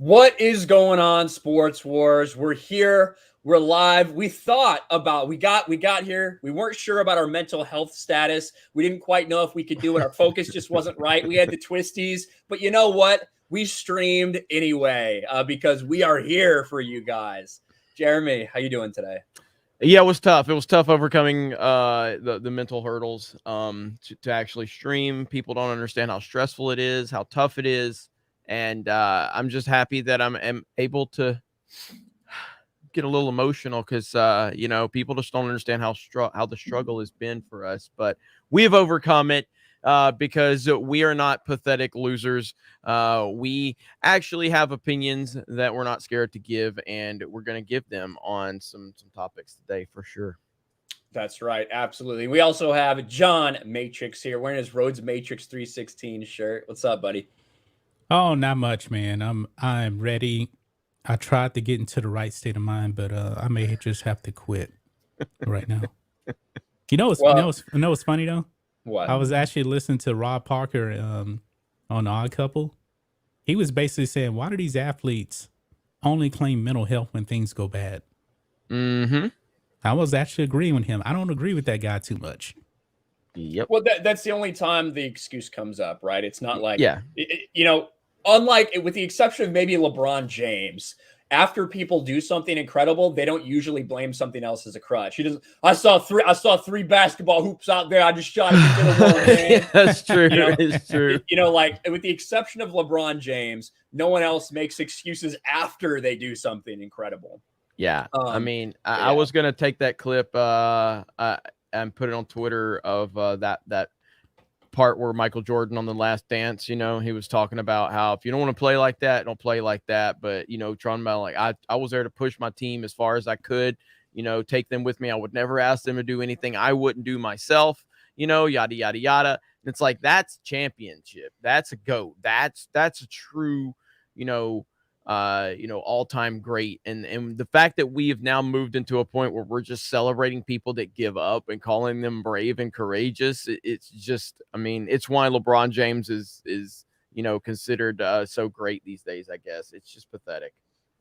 What is going on, Sports Wars? We're here. We're live. We got here. We weren't sure about our mental health status. We didn't quite know if we could do it. Our focus just wasn't right. We had the twisties, but you know what? We streamed anyway because we are here for you guys. Jeremy, how you doing today? Yeah, it was tough. It was tough overcoming the mental hurdles to actually stream. People don't understand how stressful it is, how tough it is. And I'm just happy that I'm able to get a little emotional because, people just don't understand how the struggle has been for us. But we have overcome it because we are not pathetic losers. We actually have opinions that we're not scared to give, and we're going to give them on some topics today for sure. That's right. Absolutely. We also have John Matrix here wearing his Rhodes Matrix 316 shirt. What's up, buddy? Oh, not much, man. I'm ready. I tried to get into the right state of mind, but I may just have to quit right now. You know what's funny though? What? I was actually listening to Rob Parker on Odd Couple. He was basically saying, why do these athletes only claim mental health when things go bad? Mm-hmm. I was actually agreeing with him. I don't agree with that guy too much. Yep. Well, that's the only time the excuse comes up, right? It's not like, yeah, unlike with the exception of maybe LeBron James, after people do something incredible, they don't usually blame something else as a crutch. He doesn't. I saw three basketball hoops out there. I just shot it into the wall. Yeah, that's true. It's true. Like with the exception of LeBron James, no one else makes excuses after they do something incredible. Yeah, I was gonna take that clip and put it on Twitter of that part where Michael Jordan on The Last Dance, he was talking about how if you don't want to play like that, don't play like that. But trying about like I was there to push my team as far as I could, take them with me. I would never ask them to do anything I wouldn't do myself, yada yada yada. And it's like that's championship. That's a GOAT. That's a true, all-time great. And the fact that we have now moved into a point where we're just celebrating people that give up and calling them brave and courageous, it's just, it's why LeBron James is considered so great these days. I guess it's just pathetic.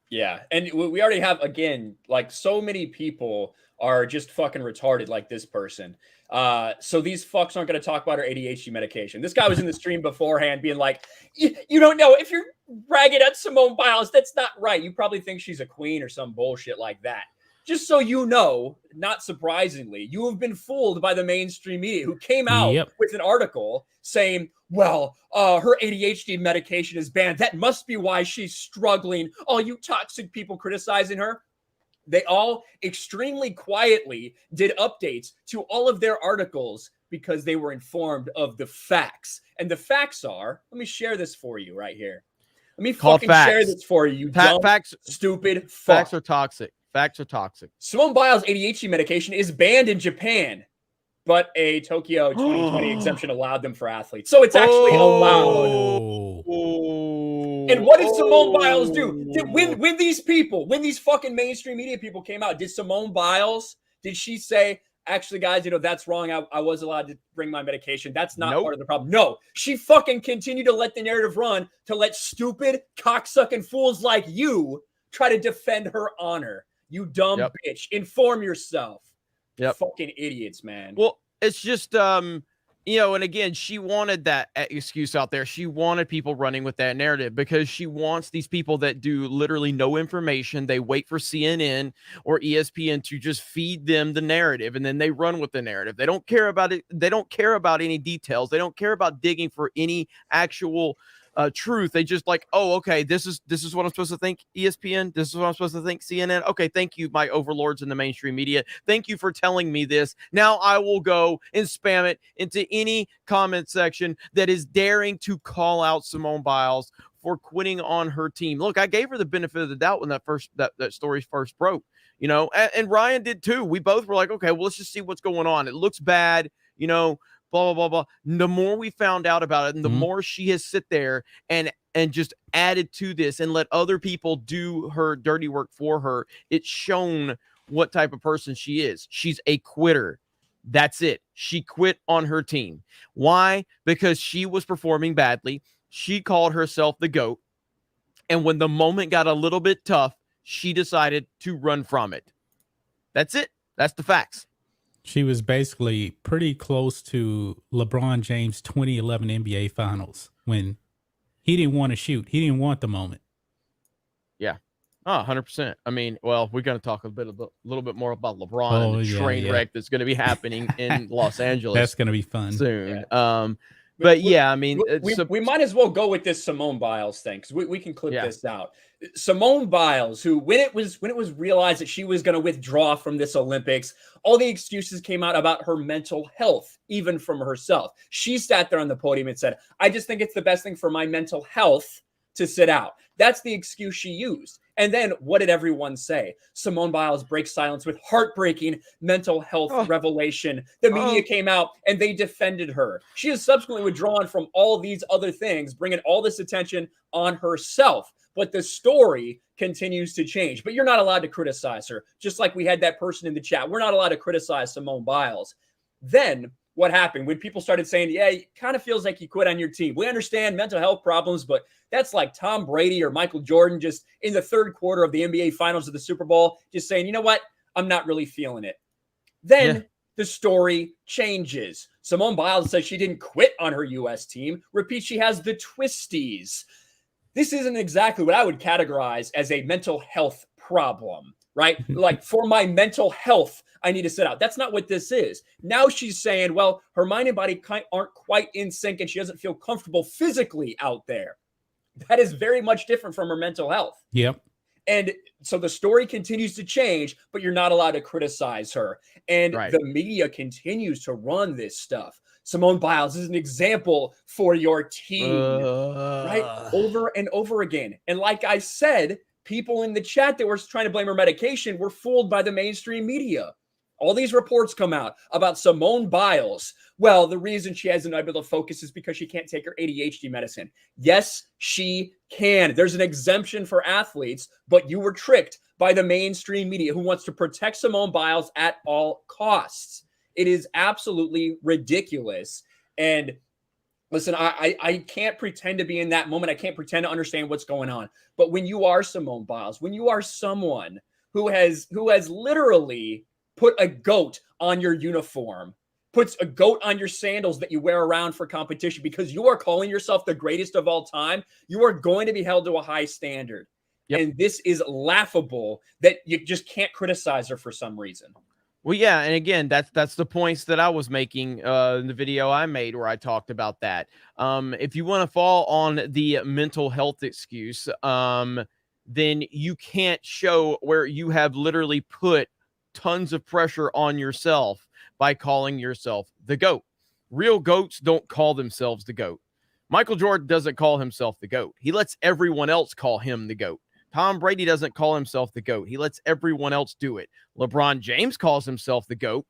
Yeah, and we already have, again, like so many people are just fucking retarded like this person. So these fucks aren't going to talk about our ADHD medication. This guy was in the stream beforehand being like, you don't know, if you're ragging at Simone Biles, that's not right. You probably think she's a queen or some bullshit like that. Just so you know, not surprisingly, you have been fooled by the mainstream media who came out with an article saying, well, her ADHD medication is banned. That must be why she's struggling. All you toxic people criticizing her. They all extremely quietly did updates to all of their articles because they were informed of the facts. And the facts are, let me share this for you right here. Let me fucking share this for you, dumb, stupid fuck. Facts are toxic. Facts are toxic. Simone Biles' ADHD medication is banned in Japan, but a Tokyo 2020 exemption allowed them for athletes. So it's actually allowed. And what did Simone Biles do? When these fucking mainstream media people came out, did Simone Biles, did she say, actually, guys, that's wrong. I was allowed to bring my medication. That's not part of the problem. No, she fucking continued to let the narrative run to let stupid cocksucking fools like you try to defend her honor. You dumb bitch. Inform yourself. Fucking idiots, man. Well, it's just, and again, she wanted that excuse out there. She wanted people running with that narrative because she wants these people that do literally no information. They wait for CNN or ESPN to just feed them the narrative, and then they run with the narrative. They don't care about it. They don't care about any details. They don't care about digging for any actual truth. They just like, oh, okay, this is what I'm supposed to think, ESPN. This is what I'm supposed to think, CNN. Okay, thank you, my overlords in the mainstream media. Thank you for telling me this. Now I will go and spam it into any comment section that is daring to call out Simone Biles for quitting on her team. Look, I gave her the benefit of the doubt when that story first broke, and Ryan did too. We both were like, okay, well, let's just see what's going on. It looks bad, blah, blah, blah, blah. The more we found out about it and the more she has sit there and just added to this and let other people do her dirty work for her, it's shown what type of person she is. She's a quitter. That's it. She quit on her team. Why? Because she was performing badly. She called herself the GOAT. And when the moment got a little bit tough, she decided to run from it. That's it. That's the facts. She was basically pretty close to LeBron James' 2011 NBA Finals when he didn't want to shoot. He didn't want the moment. Yeah. Oh, 100%. I mean, well, we're going to talk a little bit more about LeBron and the train wreck that's going to be happening in Los Angeles. That's going to be fun soon. Yeah. But yeah, I mean, we might as well go with this Simone Biles thing because we can clip this out. Simone Biles, who when it was realized that she was going to withdraw from this Olympics, all the excuses came out about her mental health, even from herself. She sat there on the podium and said, "I just think it's the best thing for my mental health to sit out." That's the excuse she used. And then what did everyone say? Simone Biles breaks silence with heartbreaking mental health revelation. The media came out and they defended her. She has subsequently withdrawn from all these other things, bringing all this attention on herself. But the story continues to change. But you're not allowed to criticize her. Just like we had that person in the chat. We're not allowed to criticize Simone Biles. Then what happened when people started saying, yeah, it kind of feels like you quit on your team. We understand mental health problems, but that's like Tom Brady or Michael Jordan just in the third quarter of the NBA Finals of the Super Bowl, just saying, you know what? I'm not really feeling it. Then the story changes. Simone Biles says she didn't quit on her U.S. team. Repeat, she has the twisties. This isn't exactly what I would categorize as a mental health problem, right? Like, for my mental health, I need to sit out. That's not what this is. Now she's saying, well, her mind and body aren't quite in sync and she doesn't feel comfortable physically out there. That is very much different from her mental health. Yep. And so the story continues to change, but you're not allowed to criticize her. And the media continues to run this stuff. Simone Biles is an example for your team, right? Over and over again. And like I said, people in the chat that were trying to blame her medication were fooled by the mainstream media. All these reports come out about Simone Biles. Well, the reason she hasn't been able to focus is because she can't take her ADHD medicine. Yes, she can. There's an exemption for athletes, but you were tricked by the mainstream media who wants to protect Simone Biles at all costs. It is absolutely ridiculous. And listen, I can't pretend to be in that moment. I can't pretend to understand what's going on. But when you are Simone Biles, when you are someone who has literally put a goat on your uniform, puts a goat on your sandals that you wear around for competition because you are calling yourself the greatest of all time, you are going to be held to a high standard. Yep. And this is laughable that you just can't criticize her for some reason. Well, yeah, and again, that's the points that I was making in the video I made where I talked about that. If you want to fall on the mental health excuse, then you can't show where you have literally put tons of pressure on yourself by calling yourself the GOAT. Real GOATs don't call themselves the GOAT. Michael Jordan doesn't call himself the GOAT. He lets everyone else call him the GOAT. Tom Brady doesn't call himself the GOAT. He lets everyone else do it. LeBron James calls himself the GOAT.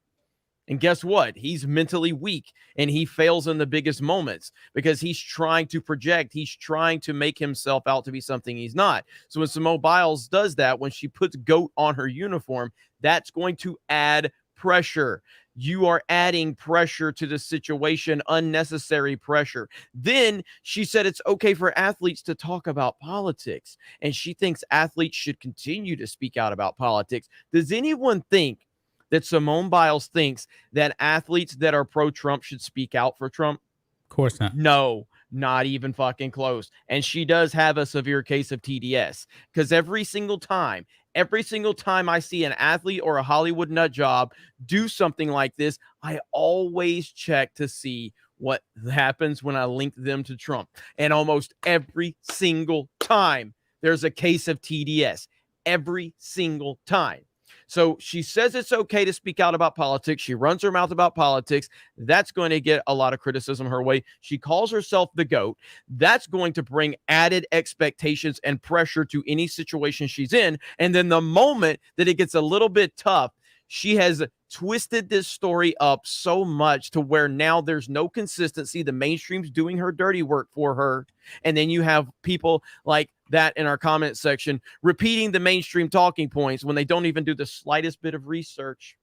And guess what? He's mentally weak and he fails in the biggest moments because he's trying to project. He's trying to make himself out to be something he's not. So when Simone Biles does that, when she puts GOAT on her uniform, that's going to add pressure. You are adding pressure to the situation, unnecessary pressure. Then she said it's okay for athletes to talk about politics, and she thinks athletes should continue to speak out about politics. Does anyone think that Simone Biles thinks that athletes that are pro-Trump should speak out for Trump? Of course not. No, not even fucking close. And she does have a severe case of TDS because every single time I see an athlete or a Hollywood nut job do something like this, I always check to see what happens when I link them to Trump. And almost every single time there's a case of TDS. Every single time. So she says it's okay to speak out about politics. She runs her mouth about politics. That's going to get a lot of criticism her way. She calls herself the GOAT. That's going to bring added expectations and pressure to any situation she's in. And then the moment that it gets a little bit tough, she has twisted this story up so much to where now there's no consistency. The mainstream's doing her dirty work for her. And then you have people like that in our comment section repeating the mainstream talking points when they don't even do the slightest bit of research.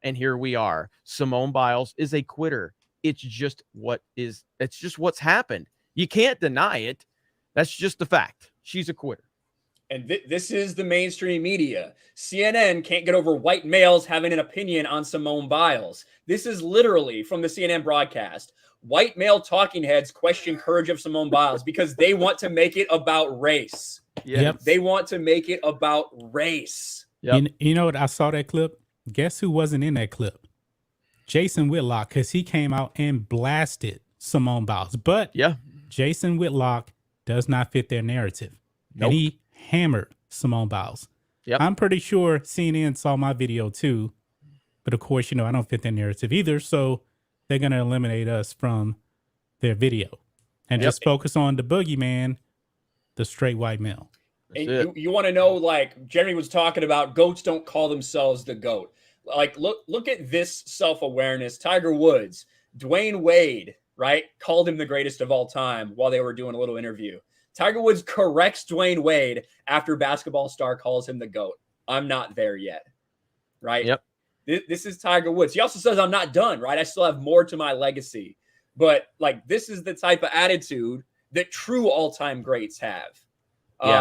And here we are. Simone Biles is a quitter. It's just what's happened. You can't deny it. That's just the fact. She's a quitter. And this is the mainstream media. CNN can't get over white males having an opinion on Simone Biles. This is literally from the CNN broadcast. White male talking heads question courage of Simone Biles because they want to make it about race. Yep. They want to make it about race. Yep. You know what? I saw that clip. Guess who wasn't in that clip? Jason Whitlock, because he came out and blasted Simone Biles. But yeah, Jason Whitlock does not fit their narrative. Nope. And he hammered Simone Biles. Yep. I'm pretty sure CNN saw my video too. But of course, you know, I don't fit their narrative either. So they're going to eliminate us from their video and just focus on the boogeyman, the straight white male. And you want to know, like Jeremy was talking about, goats don't call themselves the GOAT. Like, look at this self-awareness. Tiger Woods, Dwayne Wade, right, called him the greatest of all time while they were doing a little interview. Tiger Woods corrects Dwayne Wade after Basketball Star calls him the GOAT. I'm not there yet, right? Yep. This is Tiger Woods. He also says, I'm not done, right? I still have more to my legacy. But, like, this is the type of attitude that true all-time greats have.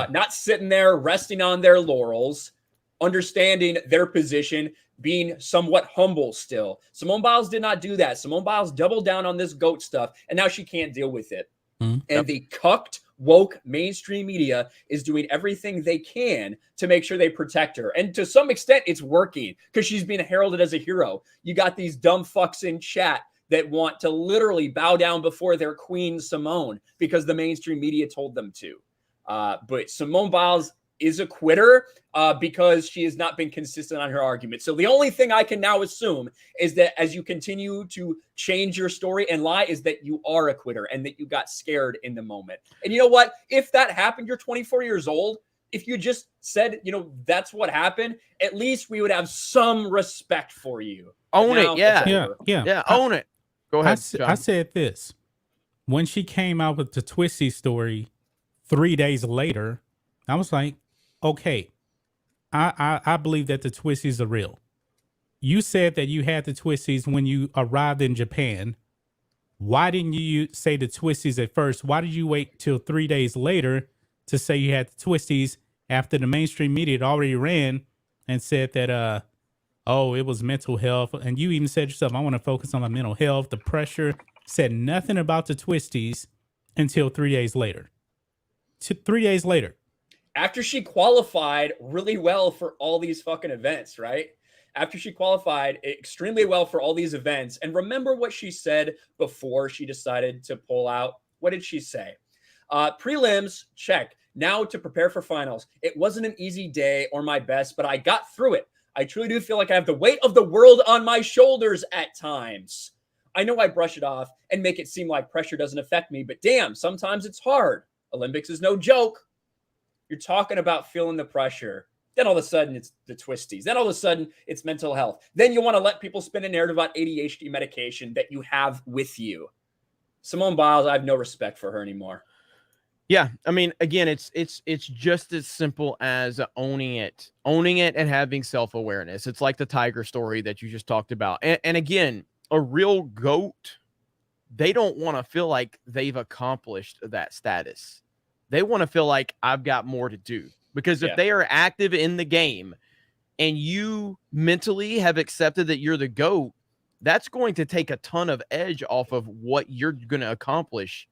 Not sitting there resting on their laurels, understanding their position, being somewhat humble still. Simone Biles did not do that. Simone Biles doubled down on this GOAT stuff, and now she can't deal with it. And the cucked, woke mainstream media is doing everything they can to make sure they protect her. And to some extent, it's working because she's being heralded as a hero. You got these dumb fucks in chat that want to literally bow down before their queen, Simone, because the mainstream media told them to. But Simone Biles is a quitter because she has not been consistent on her argument. So the only thing I can now assume is that as you continue to change your story and lie is that you are a quitter and that you got scared in the moment. And you know what? If that happened, you're 24 years old. If you just said, you know, that's what happened, at least we would have some respect for you. Own it. Yeah. Own it. Go ahead. I said this when she came out with the Twisty story 3 days later. I was like, okay, I believe that the twisties are real. You said that you had the twisties when you arrived in Japan. Why didn't you say the twisties at first? Why did you wait till 3 days later to say you had the twisties after the mainstream media had already ran and said that, oh, it was mental health. And you even said yourself, I want to focus on my mental health, the pressure. Said nothing about the twisties until 3 days later. 3 days later. After she qualified really well for all these fucking events, right? After she qualified extremely well for all these events. And remember what she said before she decided to pull out? What did she say? Prelims, check. Now to prepare for finals. It wasn't an easy day or my best, but I got through it. I truly do feel like I have the weight of the world on my shoulders at times. I know I brush it off and make it seem like pressure doesn't affect me, but damn, sometimes it's hard. Olympics is no joke. You're talking about feeling the pressure. Then all of a sudden it's the twisties. Then all of a sudden it's mental health. Then you want to let people spin a narrative about ADHD medication that you have with you. Simone Biles, I have no respect for her anymore. Yeah, I mean, again, it's just as simple as owning it and having self-awareness. It's like the Tiger story that you just talked about. And again, a real GOAT, they don't want to feel like they've accomplished that status. They want to feel like I've got more to do, because if they are active in the game and you mentally have accepted that you're the GOAT, that's going to take a ton of edge off of what you're going to accomplish.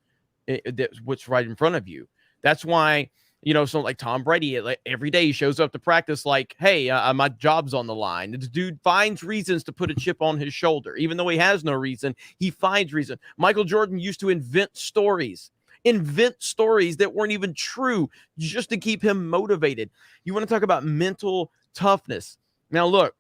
That's what's right in front of you. That's why, you know, so like Tom Brady, like every day he shows up to practice like, hey, my job's on the line. This dude finds reasons to put a chip on his shoulder. Even though he has no reason, he finds reason. Michael Jordan used to invent stories that weren't even true just to keep him motivated. You want to talk about mental toughness. Now, look,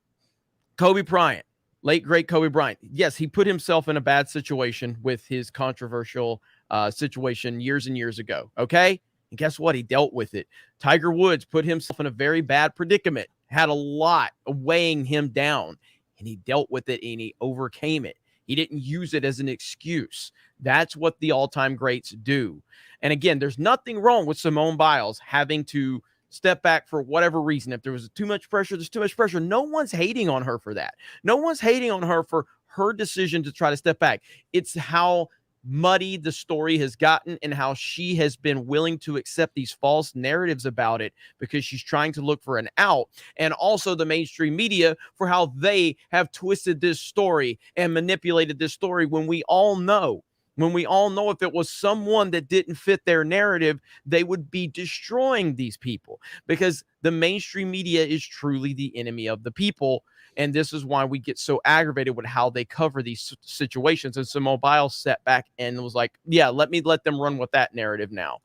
Kobe Bryant, late, great Kobe Bryant. Yes, he put himself in a bad situation with his controversial situation years and years ago. Okay. And guess what? He dealt with it. Tiger Woods put himself in a very bad predicament, had a lot weighing him down, and he dealt with it and he overcame it. He didn't use it as an excuse. That's what the all-time greats do. And again, there's nothing wrong with Simone Biles having to step back for whatever reason. If there was too much pressure, there's too much pressure. No one's hating on her for that. No one's hating on her for her decision to try to step back. It's how muddy the story has gotten and how she has been willing to accept these false narratives about it because she's trying to look for an out, and also the mainstream media for how they have twisted this story and manipulated this story when we all know if it was someone that didn't fit their narrative, they would be destroying these people, because the mainstream media is truly the enemy of the people. And this is why we get so aggravated with how they cover these situations. And Simone Biles sat back and was like, yeah, let them run with that narrative now.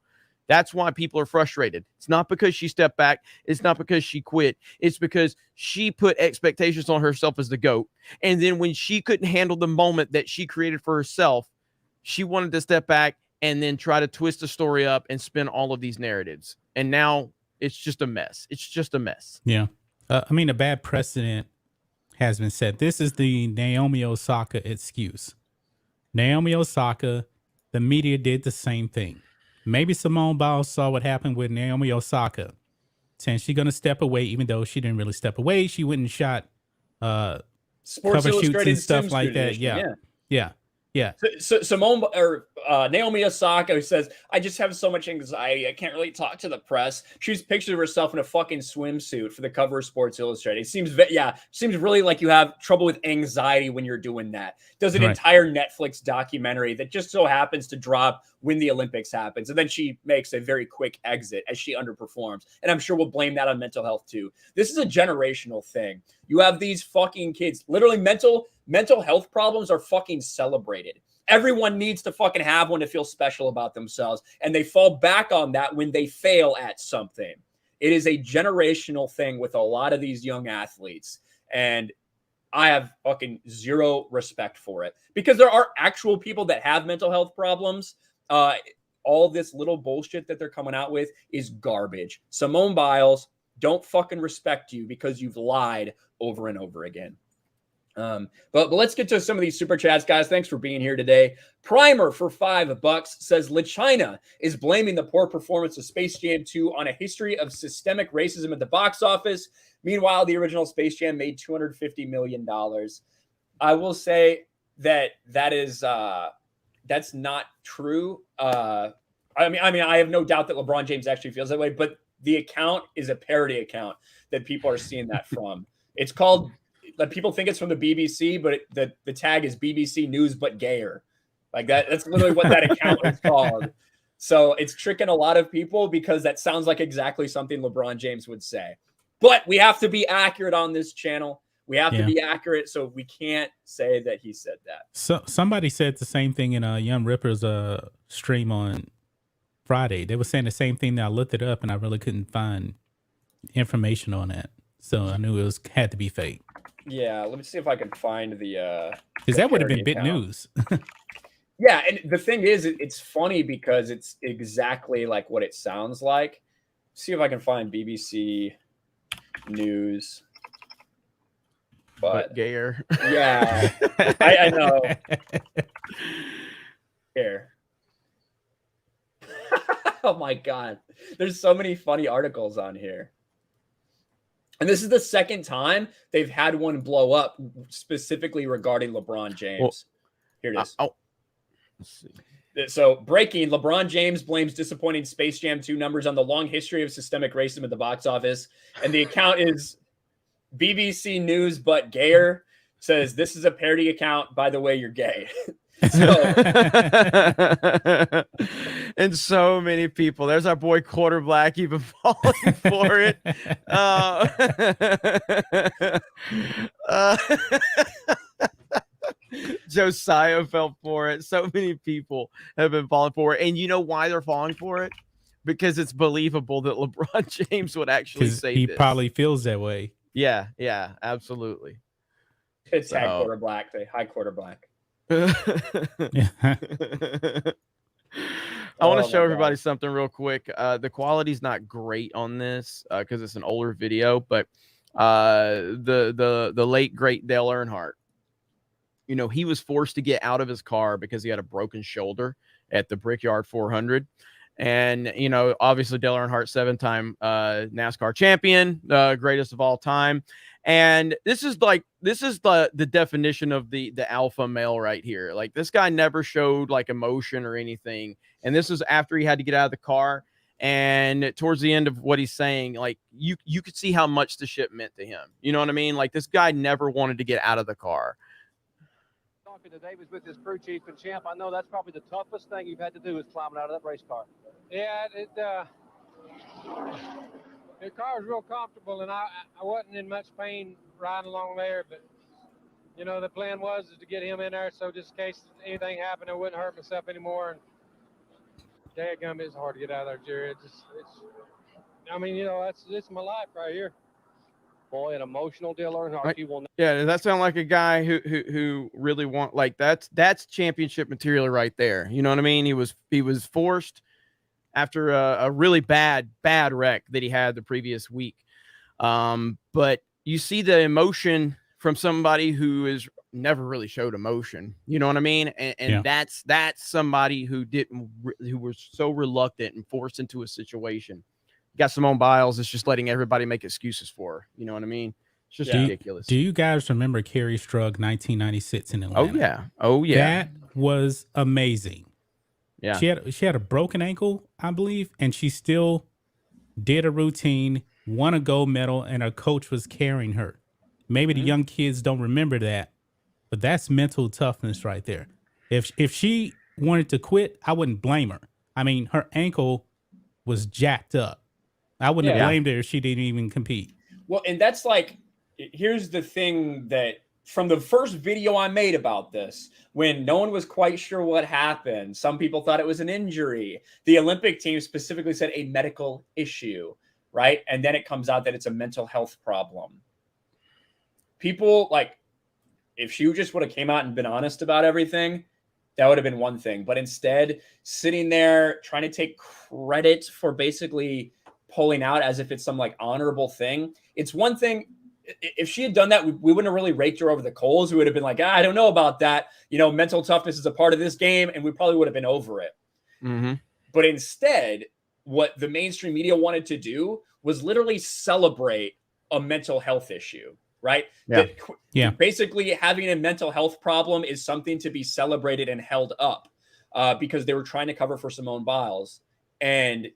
That's why people are frustrated. It's not because she stepped back. It's not because she quit. It's because she put expectations on herself as the GOAT. And then when she couldn't handle the moment that she created for herself, she wanted to step back and then try to twist the story up and spin all of these narratives. And now it's just a mess. It's just a mess. Yeah. I mean, a bad precedent has been set. This is the Naomi Osaka excuse. Naomi Osaka, the media did the same thing. Maybe Simone Biles saw what happened with Naomi Osaka, saying she's going to step away, even though she didn't really step away. She went and shot Sports cover shoots Illustrated and stuff Sims like that. edition, Yeah. So Simone or Naomi Osaka, who says, I just have so much anxiety, I can't really talk to the press. She's pictures of herself in a fucking swimsuit for the cover of Sports Illustrated. It seems really like you have trouble with anxiety when you're doing that. Does an entire Netflix documentary that just so happens to drop when the Olympics happens, and then she makes a very quick exit as she underperforms. And I'm sure we'll blame that on mental health too. This is a generational thing. You have these fucking kids, literally mental health problems are fucking celebrated. Everyone needs to fucking have one to feel special about themselves. And they fall back on that when they fail at something. It is a generational thing with a lot of these young athletes. And I have fucking zero respect for it, because there are actual people that have mental health problems. All this little bullshit that they're coming out with is garbage. Simone Biles, don't fucking respect you because you've lied over and over again. But let's get to some of these super chats, guys. Thanks for being here today. Primer for $5 says LaChina is blaming the poor performance of Space Jam 2 on a history of systemic racism at the box office. Meanwhile, the original Space Jam made $250 million. I will say that is that's not true. I mean, I have no doubt that LeBron James actually feels that way, but the account is a parody account that people are seeing that from. It's called, like, people think it's from the BBC, but the tag is BBC News but gayer. Like that's literally what that account is called. So it's tricking a lot of people because that sounds like exactly something LeBron James would say. But we have to be accurate on this channel. We have to be accurate, so we can't say that he said that. So somebody said the same thing in Young Ripper's stream on Friday. They were saying the same thing. That I looked it up and I really couldn't find information on that. So I knew it had to be fake. Yeah, let me see if I can find the because that would have been big news. Yeah, and the thing is, it's funny because it's exactly like what it sounds like. See if I can find BBC News. But gayer. Yeah, I know. Here. Oh my God. There's so many funny articles on here. And this is the second time they've had one blow up specifically regarding LeBron James. Well, here it is. Let's see. So, breaking, LeBron James blames disappointing Space Jam 2 numbers on the long history of systemic racism at the box office. And the account is BBC News but gayer. Says, this is a parody account. By the way, you're gay. And so many people. There's our boy Quarter Black even falling for it. Josiah fell for it. So many people have been falling for it. And you know why they're falling for it? Because it's believable that LeBron James would actually say he this. Probably feels that way. Yeah, absolutely. It's tag Quarter Black. Say hi, Quarter Black. I want to show everybody something real quick. The quality's not great on this because it's an older video, but the late great Dale Earnhardt, you know, he was forced to get out of his car because he had a broken shoulder at the Brickyard 400, And, you know, obviously Dale Earnhardt, 7-time NASCAR champion, greatest of all time. And this is the definition of the alpha male right here. Like, this guy never showed like emotion or anything. And this is after he had to get out of the car. And towards the end of what he's saying, like, you could see how much the shit meant to him. You know what I mean? Like, this guy never wanted to get out of the car. Talking to Davis with his crew chief and champ, I know that's probably the toughest thing you've had to do is climbing out of that race car. Yeah, the car was real comfortable, and I wasn't in much pain riding along there, but, you know, the plan was to get him in there so just in case anything happened, I wouldn't hurt myself anymore. And dadgum, it's hard to get out of there, Jerry. I mean, you know, it's my life right here. Boy, an emotional Dale Earnhardt. Right. You will. Yeah, does that sound like a guy who really like that's championship material right there? You know what I mean? He was forced after a really bad wreck that he had the previous week. But you see the emotion from somebody who has never really showed emotion. You know what I mean? And that's somebody who was so reluctant and forced into a situation. You got Simone Biles is just letting everybody make excuses for her. You know what I mean? It's just ridiculous. Do you guys remember Carrie Strug 1996 in Atlanta? Oh yeah. That was amazing. Yeah. She had a broken ankle, I believe, and she still did a routine, won a gold medal, and her coach was carrying her. Maybe the young kids don't remember that, but that's mental toughness right there. If she wanted to quit, I wouldn't blame her. I mean, her ankle was jacked up. I wouldn't have blamed her if she didn't even compete. Well, and that's like, here's the thing that from the first video I made about this, when no one was quite sure what happened, some people thought it was an injury. The Olympic team specifically said a medical issue, right? And then it comes out that it's a mental health problem. People, like, if she just would have came out and been honest about everything, that would have been one thing. But instead, sitting there trying to take credit for basically pulling out as if it's some like honorable thing. It's one thing. If she had done that, we wouldn't have really raked her over the coals. We would have been like, I don't know about that. You know, mental toughness is a part of this game, and we probably would have been over it. Mm-hmm. But instead, what the mainstream media wanted to do was literally celebrate a mental health issue, right? Yeah. Basically, having a mental health problem is something to be celebrated and held up because they were trying to cover for Simone Biles. And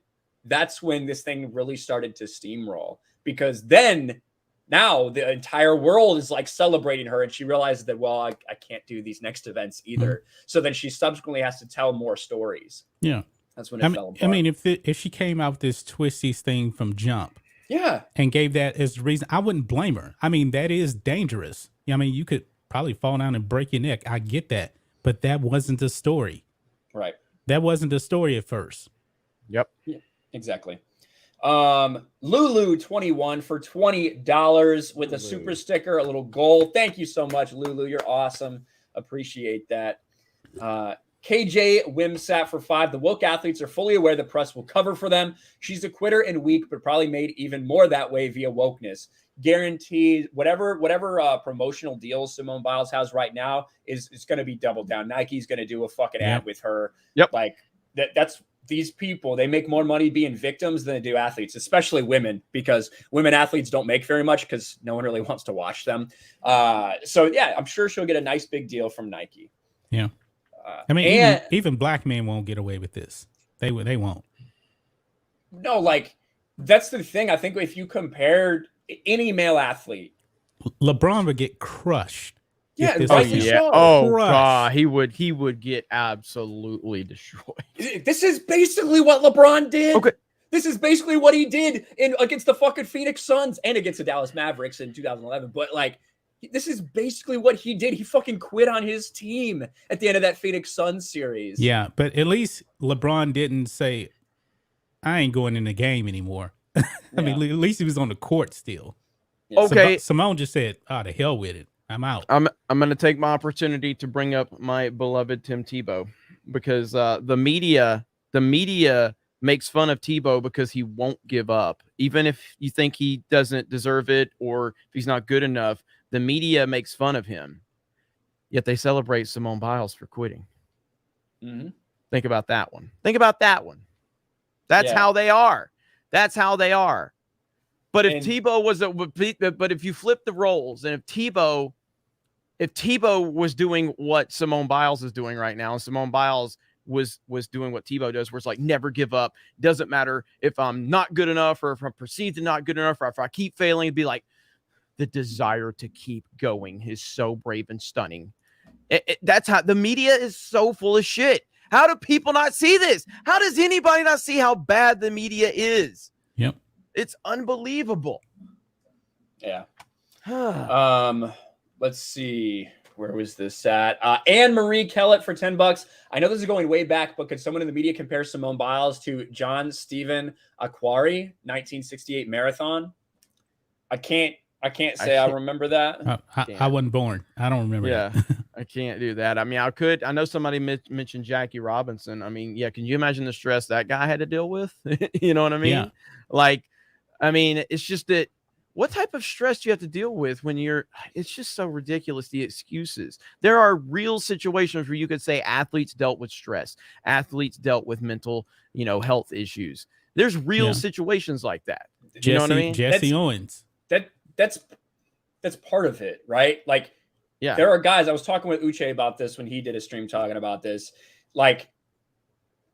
that's when this thing really started to steamroll, because then now the entire world is like celebrating her, and she realizes that, well, I can't do these next events either. Mm-hmm. So then she subsequently has to tell more stories. Yeah. That's when it fell apart. I mean, if she came out with this twisties thing from jump, yeah, and gave that as the reason, I wouldn't blame her. I mean, that is dangerous. I mean, you could probably fall down and break your neck. I get that, but that wasn't the story. Right. That wasn't the story at first. Yep. Yeah, exactly. Lulu21 for $20 with a super sticker, a little goal. Thank you so much, Lulu. You're awesome. Appreciate that. KJ Wimsat for 5. The woke athletes are fully aware the press will cover for them. She's a quitter and weak, but probably made even more that way via wokeness. Guaranteed whatever promotional deals Simone Biles has right now is going to be doubled down. Nike's going to do a fucking ad with her. Yep. Like that's these people, they make more money being victims than they do athletes, especially women, because women athletes don't make very much because no one really wants to watch them. So yeah, I'm sure she'll get a nice big deal from Nike. Yeah. I mean, even black men won't get away with this. They won't. No, like that's the thing. I think if you compared any male athlete, LeBron would get crushed. Yeah. God, he would get absolutely destroyed. This is basically what LeBron did. Okay. This is basically what he did against the fucking Phoenix Suns and against the Dallas Mavericks in 2011. But like, this is basically what he did. He fucking quit on his team at the end of that Phoenix Suns series. Yeah, but at least LeBron didn't say, I ain't going in the game anymore. I mean, at least he was on the court still. Yeah. Okay. Simone just said, the hell with it. I'm out. I'm going to take my opportunity to bring up my beloved Tim Tebow, because the media makes fun of Tebow because he won't give up. Even if you think he doesn't deserve it or if he's not good enough, the media makes fun of him. Yet they celebrate Simone Biles for quitting. Mm-hmm. Think about that one. That's Yeah. how they are. That's how they are. But if And- Tebow was but if you flip the roles, and if Tebow was doing what Simone Biles is doing right now, and Simone Biles was doing what Tebow does, where it's like never give up. Doesn't matter if I'm not good enough or if I'm perceived to not good enough or if I keep failing, it'd be like the desire to keep going is so brave and stunning. That's how the media is so full of shit. How do people not see this? How does anybody not see how bad the media is? Yep. It's unbelievable. Yeah. Let's see. Where was this at? Anne Marie Kellett for $10. I know this is going way back, but could someone in the media compare Simone Biles to John Stephen Aquari, 1968 marathon? I can't say I remember that. I wasn't born. I don't remember. Yeah, that. I can't do that. I mean, I could. I know somebody mentioned Jackie Robinson. I mean, yeah, can you imagine the stress that guy had to deal with? You know what I mean? Yeah. Like, I mean, it's just that what type of stress do you have to deal with when it's just so ridiculous, the excuses. There are real situations where you could say athletes dealt with stress, athletes dealt with mental, health issues. There's real situations like that. You know what I mean? Jesse Owens. That's part of it, right? Like, yeah, there are guys, I was talking with Uche about this when he did a stream talking about this, like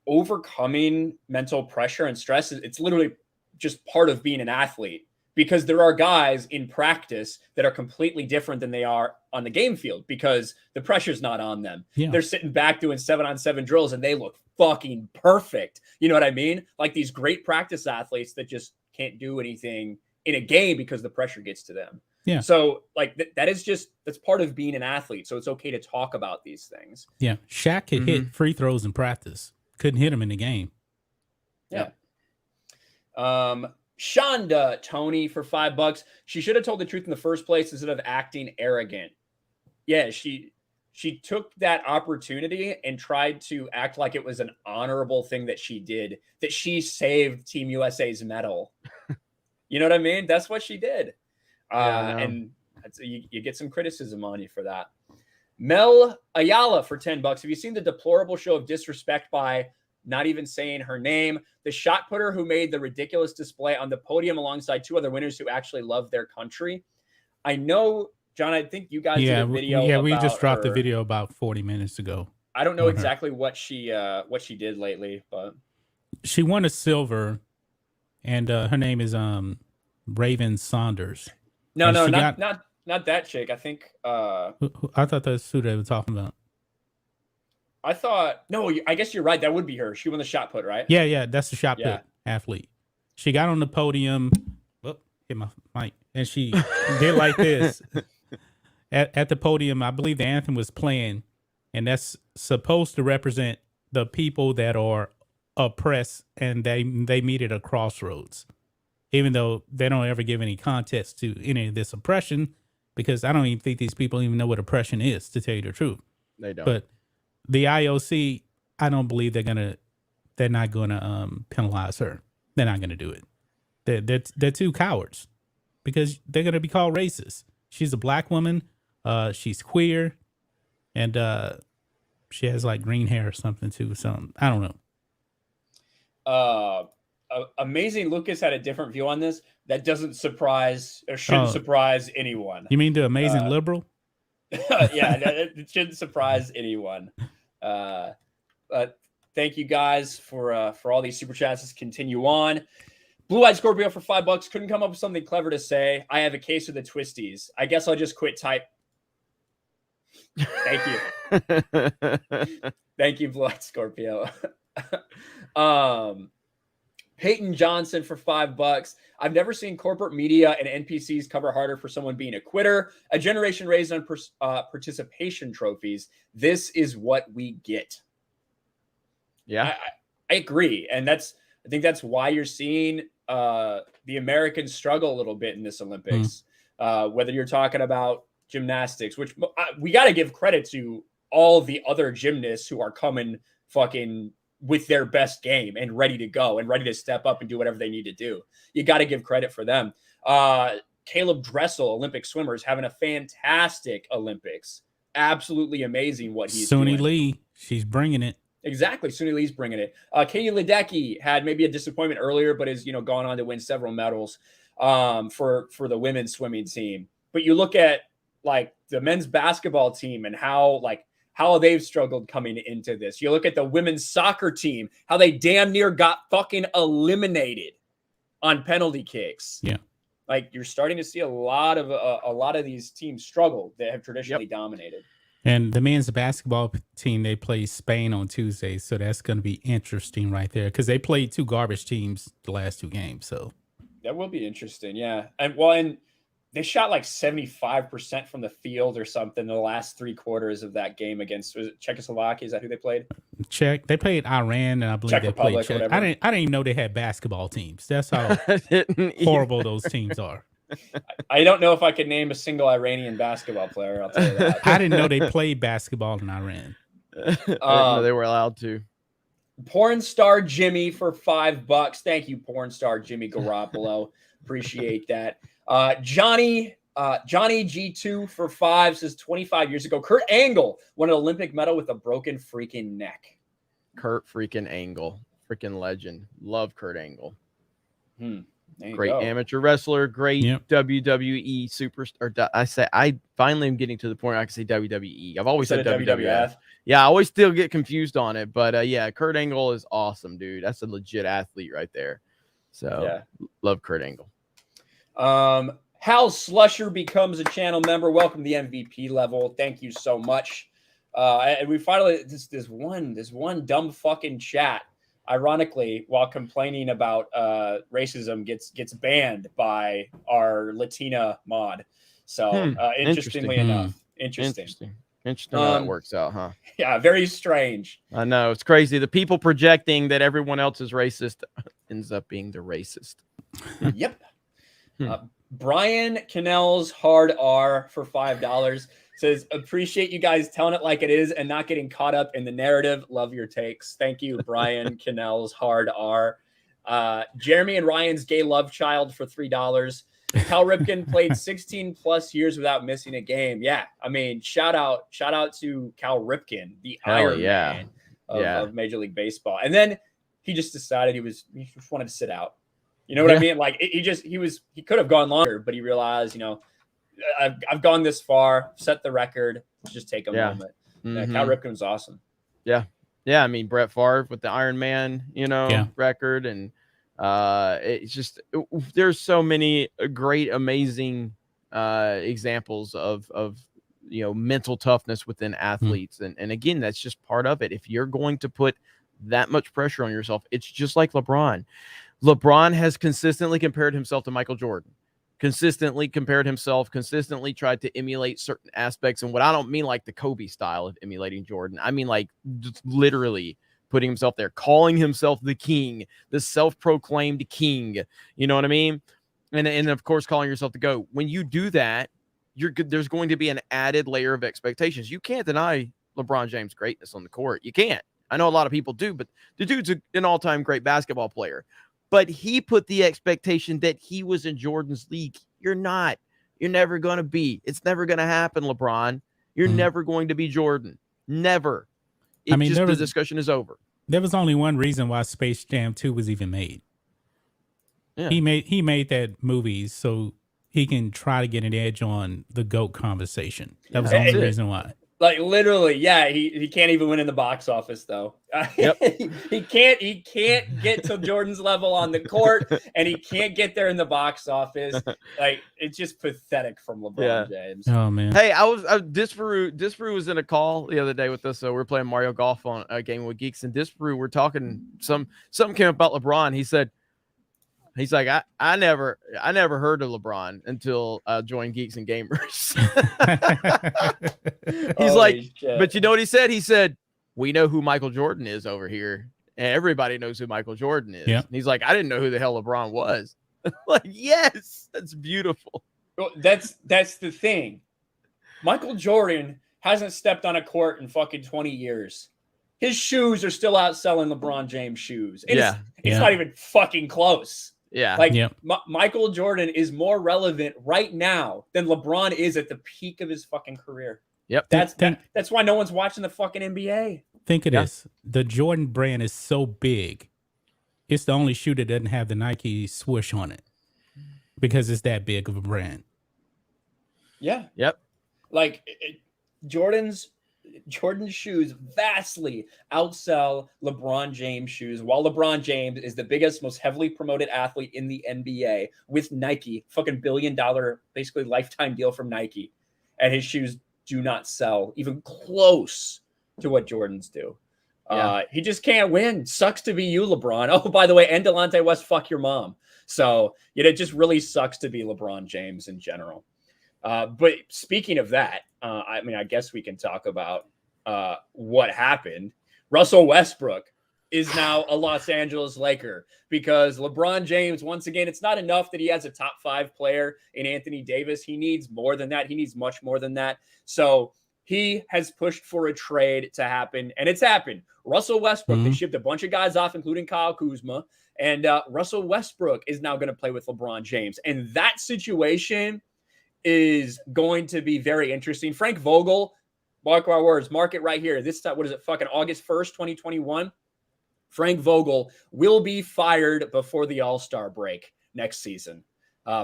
overcoming mental pressure and stress. It's literally just part of being an athlete, because there are guys in practice that are completely different than they are on the game field because the pressure's not on them. Yeah. They're sitting back doing 7-on-7 drills and they look fucking perfect. You know what I mean? Like these great practice athletes that just can't do anything in a game because the pressure gets to them. Yeah. So like that's part of being an athlete. So it's okay to talk about these things. Yeah. Shaq could hit free throws in practice. Couldn't hit them in the game. Yeah. Shonda Tony for $5. She should have told the truth in the first place instead of acting arrogant. Yeah, she took that opportunity and tried to act like it was an honorable thing that she did, that she saved Team USA's medal. You know what I mean? That's what she did. And you get some criticism on you for that. Mel Ayala for $10. Have you seen the deplorable show of disrespect by not even saying her name? The shot putter who made the ridiculous display on the podium alongside two other winners who actually love their country. I know, John, I think you guys did a video. Yeah, we just dropped her. the video about 40 minutes ago. I don't know exactly what she did lately, but she won a silver, and her name is Raven Saunders. No, not that chick. I think I thought that's who they were talking about. I guess you're right. That would be her. She won the shot put, right? Yeah, that's the shot put athlete. She got on the podium. Hit my mic, and she did like this at the podium. I believe the anthem was playing, and that's supposed to represent the people that are oppressed, and they meet at a crossroads. Even though they don't ever give any context to any of this oppression, because I don't even think these people even know what oppression is, to tell you the truth. They don't. But the IOC, I don't believe they're not gonna penalize her. They're not gonna do it. They're two cowards, because they're gonna be called racist. She's a black woman, she's queer, and she has like green hair or something too. So I don't know. Amazing Lucas had a different view on this. That doesn't surprise or shouldn't surprise anyone. You mean the amazing liberal? Yeah, it shouldn't surprise anyone. But thank you guys for all these super chats. Let's continue on. Blue-eyed Scorpio for $5. Couldn't come up with something clever to say. I have a case of the twisties. I guess I'll just quit type. Thank you. Thank you, Blue-eyed Scorpio. Peyton Johnson for $5. I've never seen corporate media and NPCs cover harder for someone being a quitter. A generation raised on participation trophies. This is what we get. Yeah, I agree, and I think that's why you're seeing the Americans struggle a little bit in this Olympics. Whether you're talking about gymnastics, which we got to give credit to all the other gymnasts who are coming fucking with their best game and ready to go and ready to step up and do whatever they need to do. You got to give credit for them. Caleb Dressel, Olympic swimmer, is having a fantastic Olympics. Absolutely amazing what he's doing. Suni Lee, she's bringing it. Exactly. Suni Lee's bringing it. Katie Ledecky had maybe a disappointment earlier, but is, gone on to win several medals for the women's swimming team. But you look at like the men's basketball team and how they've struggled coming into this. You look at the women's soccer team, how they damn near got fucking eliminated on penalty kicks. Yeah. Like you're starting to see a lot of these teams struggle that have traditionally dominated. And the men's basketball team, they play Spain on Tuesday, so that's going to be interesting right there because they played 2 garbage teams the last 2 games. So that will be interesting, yeah. And they shot like 75% from the field or something the last 3 quarters of that game against, was it Czechoslovakia? Is that who they played? Czech. They played Iran, and I believe they played Czech. I didn't even know they had basketball teams. That's how horrible those teams are. I don't know if I could name a single Iranian basketball player. I'll tell you that. I didn't know they played basketball in Iran. They were allowed to. Porn star Jimmy for $5. Thank you, porn star Jimmy Garoppolo. Appreciate that. Johnny G2 for 5 says 25 years ago, Kurt Angle won an Olympic medal with a broken freaking neck. Kurt freaking Angle, freaking legend. Love Kurt Angle. Great go. Amateur wrestler, great WWE superstar. I finally am getting to the point I can say WWE. I've always said WWF. Yeah, I always still get confused on it, but yeah, Kurt Angle is awesome, dude. That's a legit athlete right there. So love Kurt Angle. Hal Slusher becomes a channel member. Welcome to the MVP level. Thank you so much. And we finally this one dumb fucking chat, ironically, while complaining about racism, gets banned by our Latina mod. So interestingly enough, interesting how that works out, huh? Yeah, very strange. I know, it's crazy. The people projecting that everyone else is racist ends up being the racist. Yep. Brian Cannell's Hard R for $5 says, appreciate you guys telling it like it is and not getting caught up in the narrative. Love your takes. Thank you, Brian Cannell's Hard R. Jeremy and Ryan's Gay Love Child for $3. Cal Ripken played 16 plus years without missing a game. Yeah, I mean, shout out to Cal Ripken, the Iron Man of Major League Baseball. And then he just decided he just wanted to sit out. You know what I mean? Like he could have gone longer, but he realized, I've gone this far, set the record, just take a moment. Mm-hmm. Cal Ripken was awesome. Yeah. I mean, Brett Favre with the Iron Man, record, and it's just there's so many great, amazing examples of mental toughness within athletes, and again, that's just part of it. If you're going to put that much pressure on yourself, it's just like LeBron. LeBron has consistently compared himself to Michael Jordan, consistently tried to emulate certain aspects. And what I don't mean like the Kobe style of emulating Jordan. I mean, like just literally putting himself there, calling himself the king, the self-proclaimed king. You know what I mean? And of course, calling yourself the GOAT. When you do that, there's going to be an added layer of expectations. You can't deny LeBron James' greatness on the court. You can't. I know a lot of people do, but the dude's an all-time great basketball player. But he put the expectation that he was in Jordan's league. You're not. You're never going to be. It's never going to happen, LeBron. You're never going to be Jordan. Never. The discussion is over. There was only one reason why Space Jam 2 was even made. Yeah. He made that movie so he can try to get an edge on the GOAT conversation. That was the only reason why. Like literally, he can't even win in the box office though. Yep. he can't get to Jordan's level on the court, and he can't get there in the box office. Like it's just pathetic from LeBron James. Oh man. Hey, Disparu was in a call the other day with us. So we're playing Mario Golf on a game with Geeks, and Disparu, we're talking something came up about LeBron. He's like, I never heard of LeBron until I joined Geeks and Gamers. He's like, shit. But you know what he said? He said, we know who Michael Jordan is over here. And everybody knows who Michael Jordan is. Yep. And he's like, I didn't know who the hell LeBron was. Like, yes, that's beautiful. Well, that's the thing. Michael Jordan hasn't stepped on a court in fucking 20 years. His shoes are still outselling LeBron James shoes. It's not even fucking close. Yeah. Like Michael Jordan is more relevant right now than LeBron is at the peak of his fucking career. Yep. That's why no one's watching the fucking NBA. Think of this. The Jordan brand is so big. It's the only shoe that doesn't have the Nike swoosh on it because it's that big of a brand. Yeah. Yep. Like Jordan's shoes vastly outsell LeBron James shoes, while LeBron James is the biggest, most heavily promoted athlete in the NBA with Nike, fucking $1 billion, basically lifetime deal from Nike. And his shoes do not sell even close to what Jordan's do. Yeah. He just can't win. Sucks to be you, LeBron. Oh, by the way, and Delonte West, fuck your mom. So it just really sucks to be LeBron James in general. But speaking of that, I mean, I guess we can talk about what happened. Russell Westbrook is now a Los Angeles Laker because LeBron James, once again, it's not enough that he has a top 5 player in Anthony Davis. He needs more than that. He needs much more than that. So he has pushed for a trade to happen, and it's happened. Russell Westbrook, they shipped a bunch of guys off, including Kyle Kuzma, and Russell Westbrook is now going to play with LeBron James. And that situation is going to be very interesting. Frank Vogel, mark our words, mark it right here. This time, what is it, fucking August 1st, 2021? Frank Vogel will be fired before the All-Star break next season.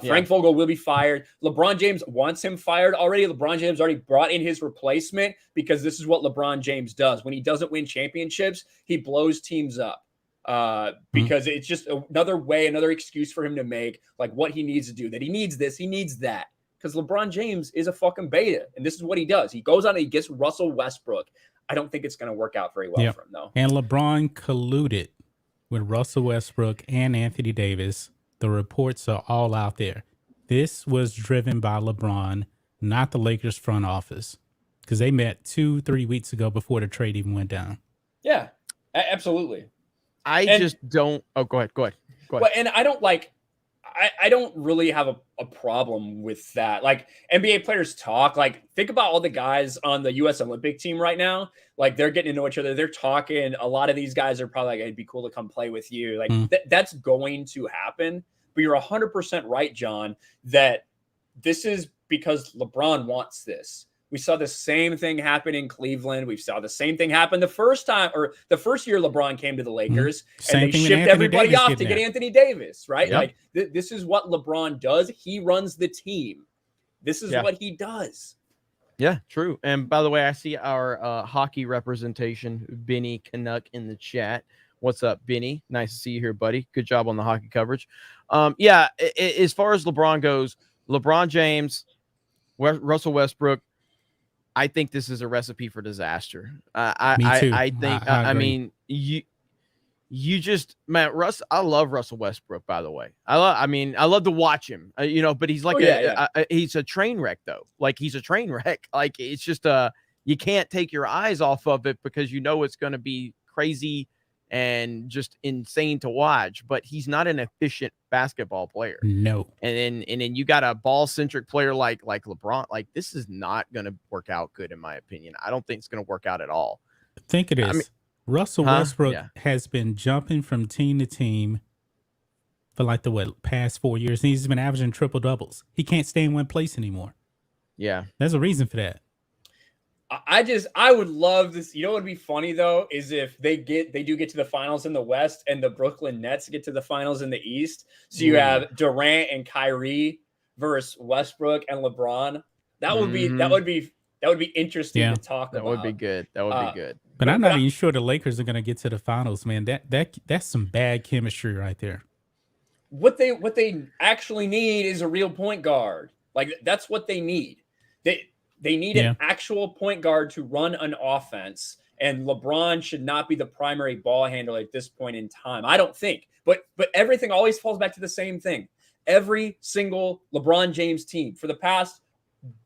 Frank Vogel will be fired. LeBron James wants him fired already. LeBron James already brought in his replacement because this is what LeBron James does. When he doesn't win championships, he blows teams up because it's just another excuse for him to make, like what he needs to do, that he needs this, he needs that. Because LeBron James is a fucking beta, and this is what he does. He goes on and he gets Russell Westbrook. I don't think it's going to work out very well for him, though. And LeBron colluded with Russell Westbrook and Anthony Davis. The reports are all out there. This was driven by LeBron, not the Lakers front office, because they met 2-3 weeks ago before the trade even went down. Yeah, absolutely. Just don't. Oh, go ahead. Well, and I don't like. I don't really have a problem with that. Like NBA players talk, like think about all the guys on the U.S. Olympic team right now. Like they're getting to know each other. They're talking. A lot of these guys are probably like, it'd be cool to come play with you. Like that's going to happen. But you're 100% right, John, that this is because LeBron wants this. We saw the same thing happen in Cleveland. We saw the same thing happen the first year LeBron came to the Lakers, and they shipped everybody off to get Anthony Davis, right? Yep. Like this is what LeBron does. He runs the team. This is what he does. Yeah, true. And by the way, I see our hockey representation, Benny Canuck, in the chat. What's up, Benny? Nice to see you here, buddy. Good job on the hockey coverage. As far as LeBron goes, LeBron James, Russell Westbrook, I think this is a recipe for disaster. Me too. I think. I mean, you just, man, I love Russell Westbrook. By the way, I love to watch him. But he's like he's a train wreck though. Like he's a train wreck. Like it's just you can't take your eyes off of it because it's going to be crazy and just insane to watch, but he's not an efficient basketball player. No. And then you got a ball-centric player like LeBron. Like this is not going to work out good, in my opinion. I don't think it's going to work out at all. Think of this. Russell Westbrook has been jumping from team to team for like the past 4 years. And he's been averaging triple doubles. He can't stay in one place anymore. Yeah. There's a reason for that. I would love this. You know what would be funny though is if they do get to the finals in the West and the Brooklyn Nets get to the finals in the East. So you have Durant and Kyrie versus Westbrook and LeBron. That would be interesting to talk about. That would be good. But I'm not even sure the Lakers are going to get to the finals, man. That's some bad chemistry right there. What they actually need is a real point guard. Like that's what they need. They need an actual point guard to run an offense, and LeBron should not be the primary ball handler at this point in time. I don't think. But everything always falls back to the same thing. Every single LeBron James team for the past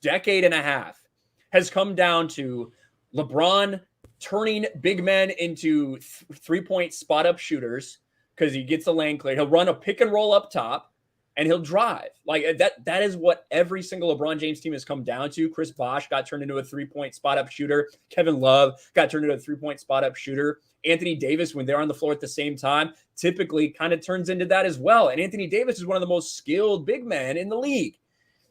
decade and a half has come down to LeBron turning big men into three-point spot-up shooters because he gets the lane clear. He'll run a pick and roll up top, and he'll drive. Like that is what every single LeBron James team has come down to. Chris Bosh got turned into a three-point spot-up shooter. Kevin Love got turned into a three-point spot-up shooter. Anthony Davis, when they're on the floor at the same time, typically kind of turns into that as well. And Anthony Davis is one of the most skilled big men in the league.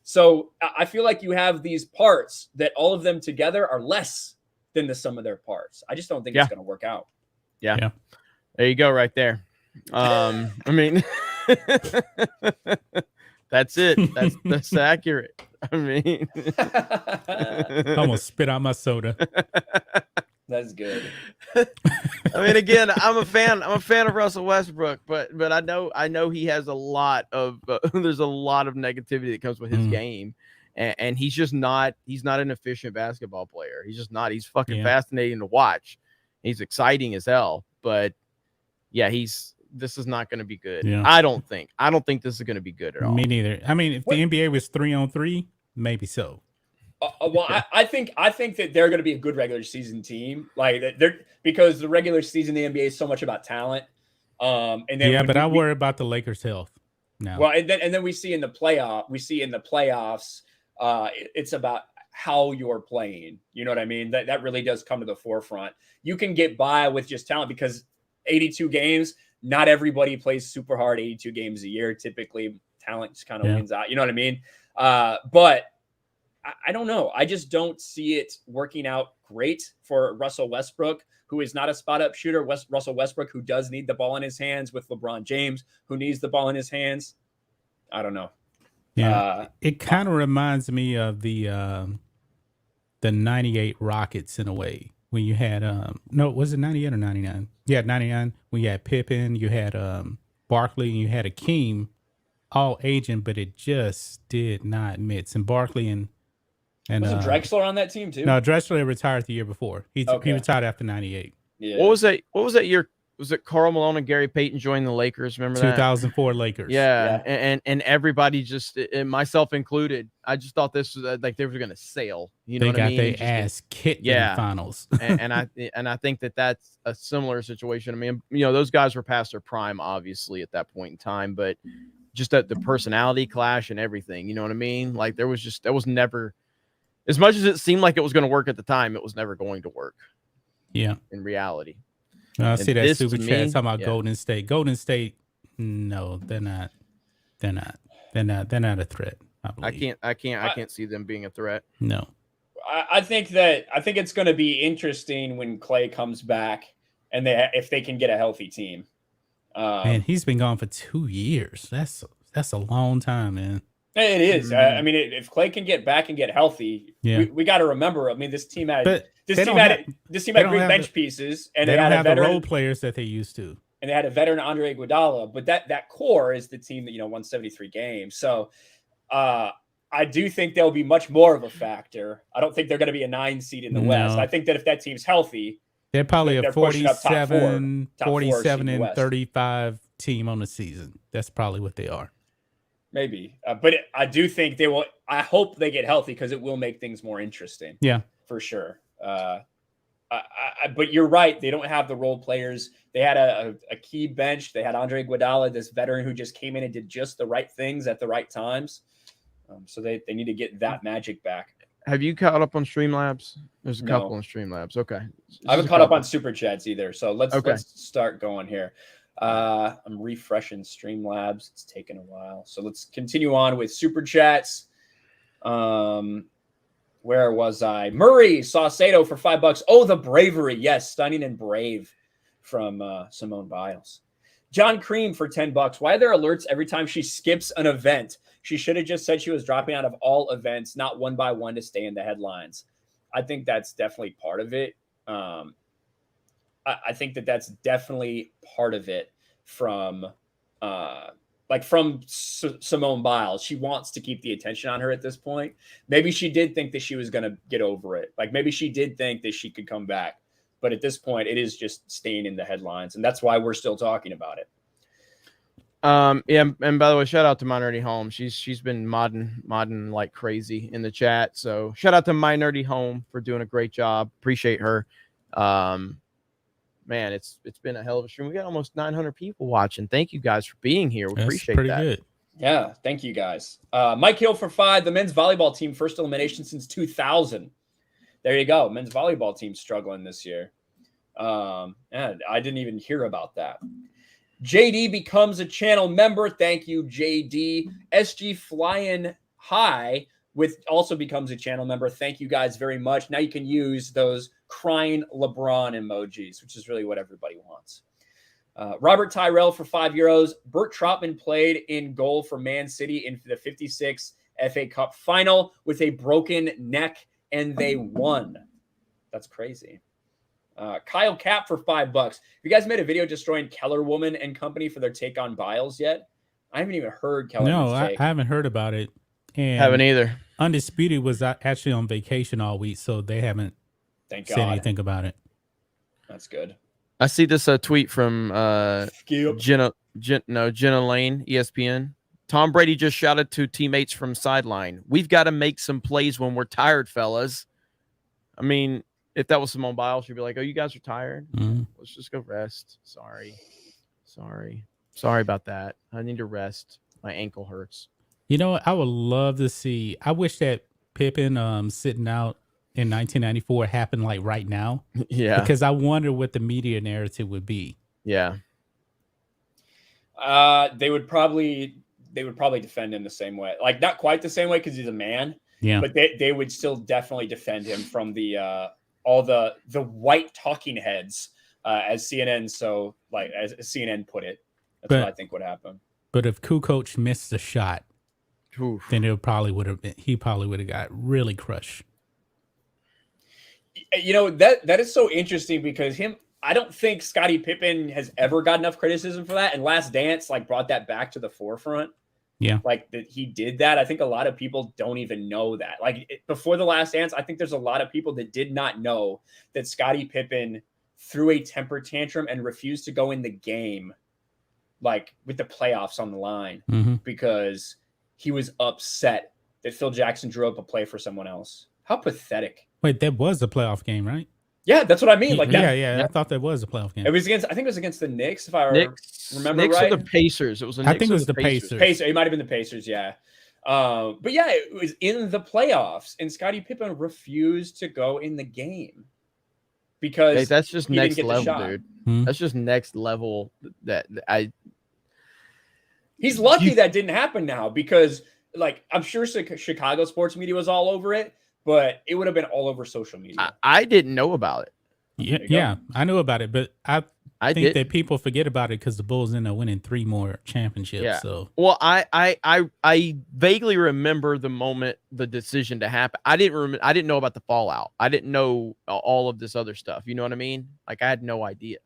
So I feel like you have these parts that all of them together are less than the sum of their parts. I just don't think it's going to work out. Yeah. There you go, right there. I mean, that's it. That's accurate. I mean, I almost spit out my soda. That's good. I mean, again, I'm a fan of Russell Westbrook, but I know he has a lot of there's a lot of negativity that comes with his game, and he's just not an efficient basketball player. He's just not. He's fucking fascinating to watch. He's exciting as hell, but yeah, this is not going to be good. Yeah. I don't think this is going to be good at all. Me neither. I mean, if the NBA was 3-on-3, maybe so. Well, I think that they're going to be a good regular season team, like because the regular season in the NBA is so much about talent. And then but I worry about the Lakers' health now. Well, and then we see in the playoffs, it's about how you're playing. You know what I mean? That really does come to the forefront. You can get by with just talent because 82 games. Not everybody plays super hard 82 games a year. Typically, talent just kind of wins out. You know what I mean? But I don't know. I just don't see it working out great for Russell Westbrook, who is not a spot-up shooter. Russell Westbrook, who does need the ball in his hands, with LeBron James, who needs the ball in his hands. I don't know. Yeah, it kind of reminds me of the 98 Rockets in a way. When you had no, was it 98 or 99? Yeah, 99. When you had Pippen, you had Barkley, and you had Akeem, all aging, but it just did not mix. And Barkley and was it Drexler on that team too? No, Drexler retired the year before. He retired after 98. Yeah. What was that year? Was it Karl Malone and Gary Payton joined the Lakers? Remember 2004 Lakers. Yeah. And everybody just, and myself included, I just thought this was like they were going to sail. You know what I mean? They got their ass kicked in the finals. and I think that's a similar situation. I mean, those guys were past their prime, obviously, at that point in time, but just the personality clash and everything. You know what I mean? Like there was never, as much as it seemed like it was going to work at the time, it was never going to work. Yeah. In reality. I see that super chat talking about Golden State. Golden State, no, they're not. They're not a threat. I can't see them being a threat. No. I think it's going to be interesting when Clay comes back and if they can get a healthy team. Man, he's been gone for 2 years. That's a long time, man. It is. I mean, if Clay can get back and get healthy, we got to remember. I mean, this team had great bench pieces, and they don't have the role players that they used to. And they had a veteran Andre Iguodala, but that core is the team that won 73 games. So I do think they'll be much more of a factor. I don't think they're going to be a 9 seed in the West. I think that if that team's healthy, they're probably a 47 and West. 35 team on the season. That's probably what they are. Maybe, but I do think they will. I hope they get healthy because it will make things more interesting. Yeah, for sure. But you're right. They don't have the role players. They had a key bench. They had Andre Iguodala, this veteran who just came in and did just the right things at the right times. So they need to get that magic back. Have you caught up on Streamlabs? There's a couple on Streamlabs. Okay. I haven't caught up on Super Chats either. So let's start going here. I'm refreshing Streamlabs. It's taken a while. So let's continue on with Super Chats. Where was I? Murray Saucedo for $5. Oh, the bravery. Yes, stunning and brave from Simone Biles. John Cream for $10. Why are there alerts every time she skips an event? She should have just said she was dropping out of all events, not one by one to stay in the headlines. I think that's definitely part of it. I think that's definitely part of it from Simone Biles. She wants to keep the attention on her at this point. Maybe she did think that she was going to get over it. Like maybe she did think that she could come back. But at this point, it is just staying in the headlines. And that's why we're still talking about it. Yeah, and by the way, shout out to My Nerdy Home. She's been modding like crazy in the chat. So shout out to My Nerdy Home for doing a great job. Appreciate her. Man, it's been a hell of a stream. We got almost 900 people watching. Thank you guys for being here. We appreciate that. Good. Yeah, thank you guys. Mike Hill for $5. The men's volleyball team first elimination since 2000. There you go. Men's volleyball team struggling this year. And I didn't even hear about that. JD becomes a channel member. Thank you, JD. SG Flying High also becomes a channel member. Thank you guys very much. Now you can use those crying LeBron emojis, which is really what everybody wants. Robert Tyrell for €5. Bert Trautmann played in goal for Man City in the 56 FA Cup final with a broken neck, and they won. That's crazy. Kyle Cap for $5. Have you guys made a video destroying Keller Woman and company for their take on Biles yet? I haven't even heard Keller. No, I haven't heard about it. And haven't either. Undisputed was actually on vacation all week, so they haven't said anything about it. That's good. I see this tweet from Jenna Lane, ESPN. Tom Brady just shouted to teammates from sideline, "We've got to make some plays when we're tired, fellas." I mean, if that was Simone Biles, she'd be like, "Oh, you guys are tired? Let's just go rest. Sorry about that. I need to rest. My ankle hurts." You know what? I would love to see. I wish that Pippen sitting out in 1994 happened like right now. Yeah. Because I wonder what the media narrative would be. Yeah. They would probably defend him the same way. Like, not quite the same way because he's a man. Yeah. But they would still definitely defend him from the all the white talking heads, as CNN as CNN put it. That's what I think would happen. But if Kukoc missed the shot, then he probably would have got really crushed. You know, that is so interesting because I don't think Scottie Pippen has ever got enough criticism for that. And Last Dance brought that back to the forefront. Yeah. Like that he did that. I think a lot of people don't even know that. Before the Last Dance, I think there's a lot of people that did not know that Scottie Pippen threw a temper tantrum and refused to go in the game, with the playoffs on the line, because he was upset that Phil Jackson drew up a play for someone else. How pathetic. Wait, that was a playoff game, right? Yeah, that's what I mean. I thought that was a playoff game. It was against, I think it was against the Knicks, if I remember Knicks right. Or the Pacers. It was I think it was the Pacers. It might have been the Pacers, yeah. But yeah, it was in the playoffs, and Scottie Pippen refused to go in the game because that's just next level, dude. That's just next level. He's lucky that didn't happen now because, I'm sure Chicago sports media was all over it, but it would have been all over social media. I didn't know about it. Yeah, I knew about it, but I think that people forget about it because the Bulls ended up winning 3 more championships. Yeah. So, well, I vaguely remember the moment the decision to happen. I didn't know about the fallout. I didn't know all of this other stuff. You know what I mean? I had no idea.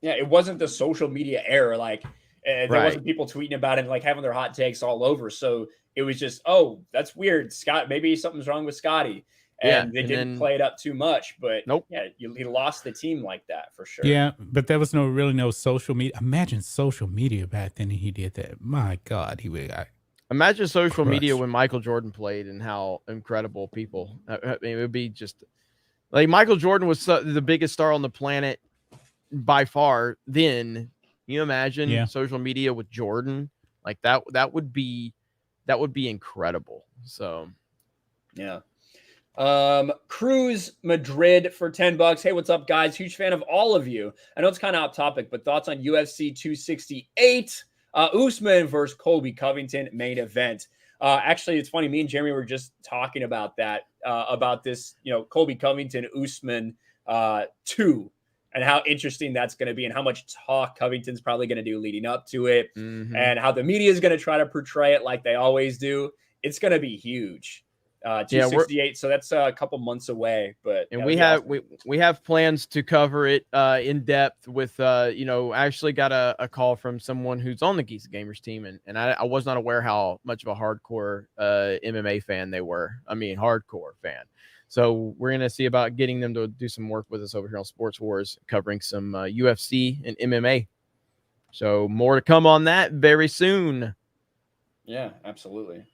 Yeah, it wasn't the social media era. There wasn't people tweeting about it and having their hot takes all over. So it was just, oh, that's weird. Maybe something's wrong with Scottie. And they didn't play it up too much. But nope. Yeah, he lost the team like that for sure. Yeah, but there was no social media. Imagine social media back then he did that. My God, he would got imagine social crushed. media when Michael Jordan played and how incredible people. I mean, it would be just Michael Jordan was the biggest star on the planet by far then. Can you imagine social media with Jordan? That would be incredible. So yeah. Cruz Madrid for $10. Hey, what's up, guys? Huge fan of all of you. I know it's kind of off topic, but thoughts on UFC 268, Usman versus Colby Covington main event. Actually, it's funny. Me and Jeremy were just talking about that, about this, Colby Covington, Usman 2. And how interesting that's going to be and how much talk Covington's probably going to do leading up to it, and how the media is going to try to portray it like they always do. It's going to be huge. 268, so that's a couple months away. But and we have plans to cover it in depth with I actually got a call from someone who's on the Geeks Gamers team, and I was not aware how much of a hardcore MMA fan they were. I mean, hardcore fan. So we're going to see about getting them to do some work with us over here on Sports Wars, covering some UFC and MMA. So more to come on that very soon. Yeah, absolutely.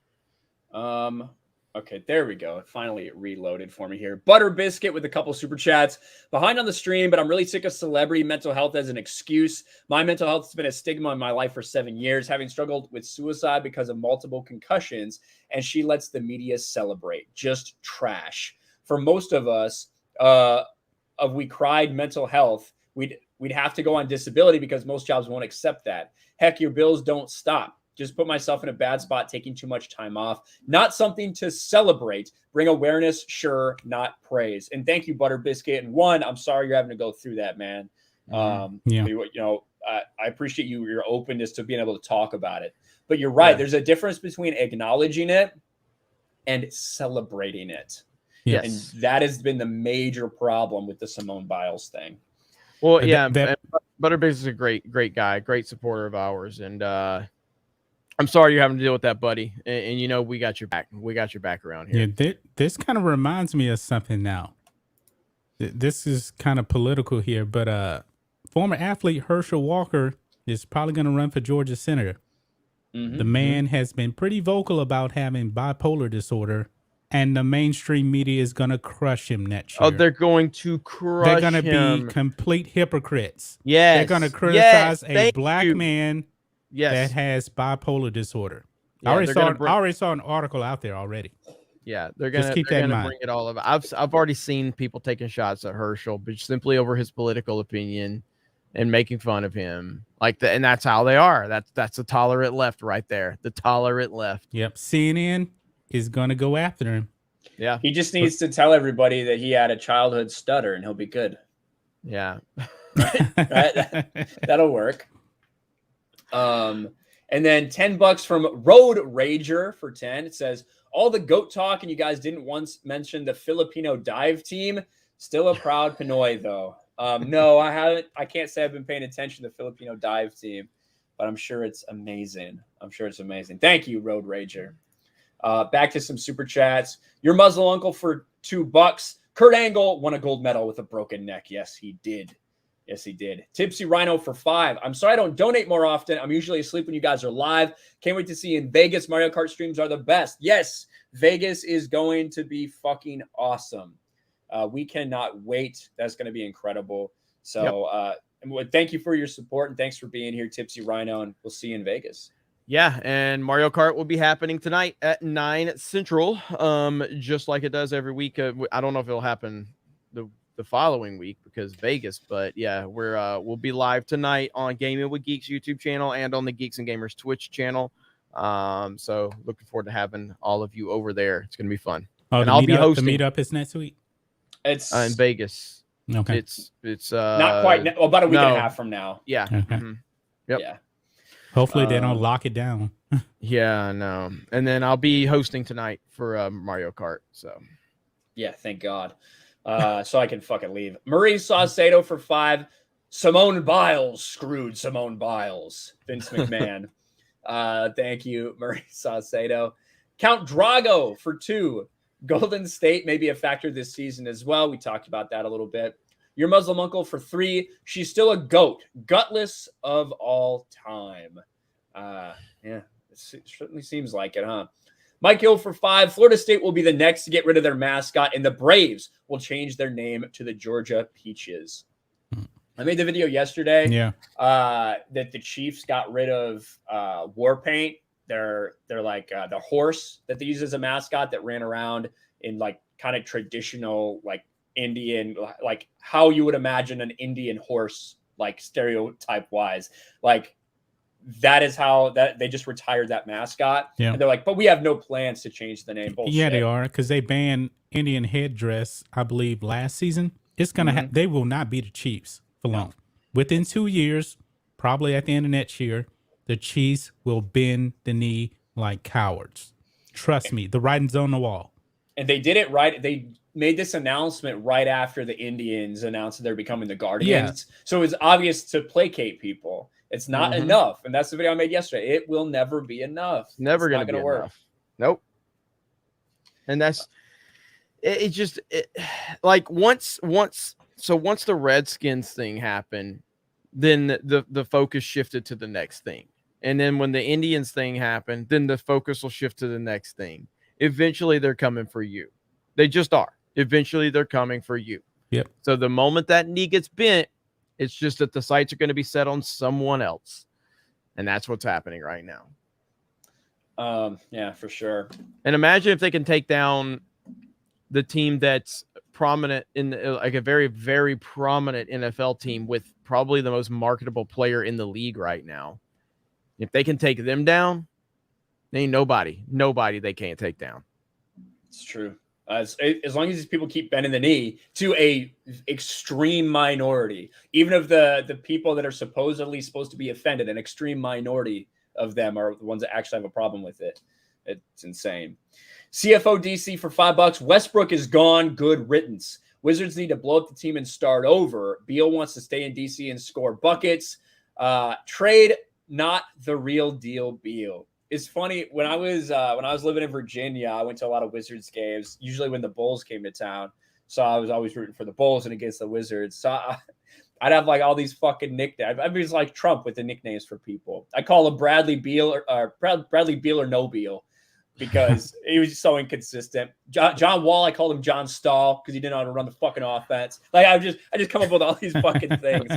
Okay, there we go. Finally, it reloaded for me here. Butter Biscuit with a couple super chats. Behind on the stream, but I'm really sick of celebrity mental health as an excuse. My mental health has been a stigma in my life for 7 years, having struggled with suicide because of multiple concussions, and she lets the media celebrate. Just trash. For most of us, we cried mental health, we'd have to go on disability because most jobs won't accept that. Heck, your bills don't stop. Just put myself in a bad spot, taking too much time off. Not something to celebrate. Bring awareness, sure, not praise. And thank you, Butter Biscuit. And one, I'm sorry you're having to go through that, man. I appreciate your openness to being able to talk about it. But you're right. There's a difference between acknowledging it and celebrating it. Yes. And that has been the major problem with the Simone Biles thing. Well, Butterbase is a great guy, great supporter of ours. And I'm sorry you're having to deal with that, buddy. And you know, we got your back. We got your back around here. Yeah, this kind of reminds me of something now. This is kind of political here, but former athlete Herschel Walker is probably going to run for Georgia senator. The man has been pretty vocal about having bipolar disorder, and the mainstream media is going to crush him next year. Oh, they're going to crush him. They're going to be complete hypocrites. Yes. They're going to criticize a black man that has bipolar disorder. Yeah, I already saw an article out there already. Yeah, they're going to bring it all up. I've already seen people taking shots at Herschel, but simply over his political opinion and making fun of him. And that's how they are. That's the tolerant left right there. The tolerant left. Yep. CNN is going to go after him. Yeah. He just needs to tell everybody that he had a childhood stutter and he'll be good. Yeah. That'll work. And then $10 from Road Rager for 10. It says, all the GOAT talk and you guys didn't once mention the Filipino dive team. Still a proud Pinoy though. No, I haven't. I can't say I've been paying attention to the Filipino dive team, but I'm sure it's amazing. Thank you, Road Rager. Back to some super chats. Your Muslim uncle for $2. Kurt Angle won a gold medal with a broken neck. Yes, he did. Tipsy Rhino for 5. I'm sorry I don't donate more often. I'm usually asleep when you guys are live. Can't wait to see you in Vegas. Mario Kart streams are the best. Yes, Vegas is going to be fucking awesome. We cannot wait. That's going to be incredible. So thank you for your support and thanks for being here, Tipsy Rhino, and we'll see you in Vegas. Yeah, and Mario Kart will be happening tonight at 9 Central, just like it does every week. I don't know if it'll happen the following week because Vegas, but yeah, we'll be live tonight on Gaming with Geeks YouTube channel and on the Geeks and Gamers Twitch channel. So looking forward to having all of you over there. It's going to be fun. Oh, and I'll be hosting. The meetup is next week. It's in Vegas. Okay. It's not quite. About a week and a half from now. Yeah. Okay. Mm-hmm. Yep. Yeah. Hopefully they don't lock it down. Yeah, no. And then I'll be hosting tonight for Mario Kart. So. Yeah, thank God. So I can fucking leave. Marie Saucedo for 5. Simone Biles screwed Simone Biles. Vince McMahon. Thank you, Marie Saucedo. Count Drago for 2. Golden State may be a factor this season as well. We talked about that a little bit. Your Muslim uncle for 3. She's still a GOAT. Gutless of all time. Yeah, it certainly seems like it, huh? Mike Hill for 5. Florida State will be the next to get rid of their mascot, and the Braves will change their name to the Georgia Peaches. I made the video yesterday. Yeah. That the Chiefs got rid of war paint. They're like the horse that they use as a mascot that ran around in like kind of traditional like Indian, like how you would imagine an Indian horse, like stereotype wise. Like that is how that they just retired that mascot. Yeah. And they're like, but we have no plans to change the name. Bullshit. Yeah, they are, because they banned Indian headdress, I believe, last season. It's gonna they will not be the Chiefs for long. Within 2 years, probably at the end of next year, the Chiefs will bend the knee like cowards. Trust me, the writing's on the wall. And they did it right. They made this announcement right after the Indians announced that they're becoming the Guardians. Yeah. So it was obvious to placate people. It's not enough. And that's the video I made yesterday. It will never be enough. Never going to be work. Enough. Nope. And that's like once the Redskins thing happened, then the focus shifted to the next thing. And then when the Indians thing happened, then the focus will shift to the next thing. Eventually they're coming for you. They just are. Eventually they're coming for you. Yep. So the moment that knee gets bent, it's just that the sights are going to be set on someone else. And that's what's happening right now. Yeah, for sure. And imagine if they can take down the team that's prominent in like a very, very prominent NFL team with probably the most marketable player in the league right now. If they can take them down, ain't nobody they can't take down. It's true. As long as these people keep bending the knee to a extreme minority, even if the people that are supposedly supposed to be offended, an extreme minority of them are the ones that actually have a problem with it. It's insane. CFO DC for $5. Westbrook is gone. Good riddance. Wizards need to blow up the team and start over. Beal wants to stay in DC and score buckets. Trade not the real deal Beal. It's funny, when I was living in Virginia, I went to a lot of Wizards games, usually when the Bulls came to town. So I was always rooting for the Bulls and against the Wizards. So I'd have like all these fucking nicknames. I mean, it's like Trump with the nicknames for people. I call him Bradley Beal or Bradley Beal or no Beal because he was so inconsistent. John Wall, I called him John Stahl because he didn't know how to run the fucking offense. Like I just come up with all these fucking things.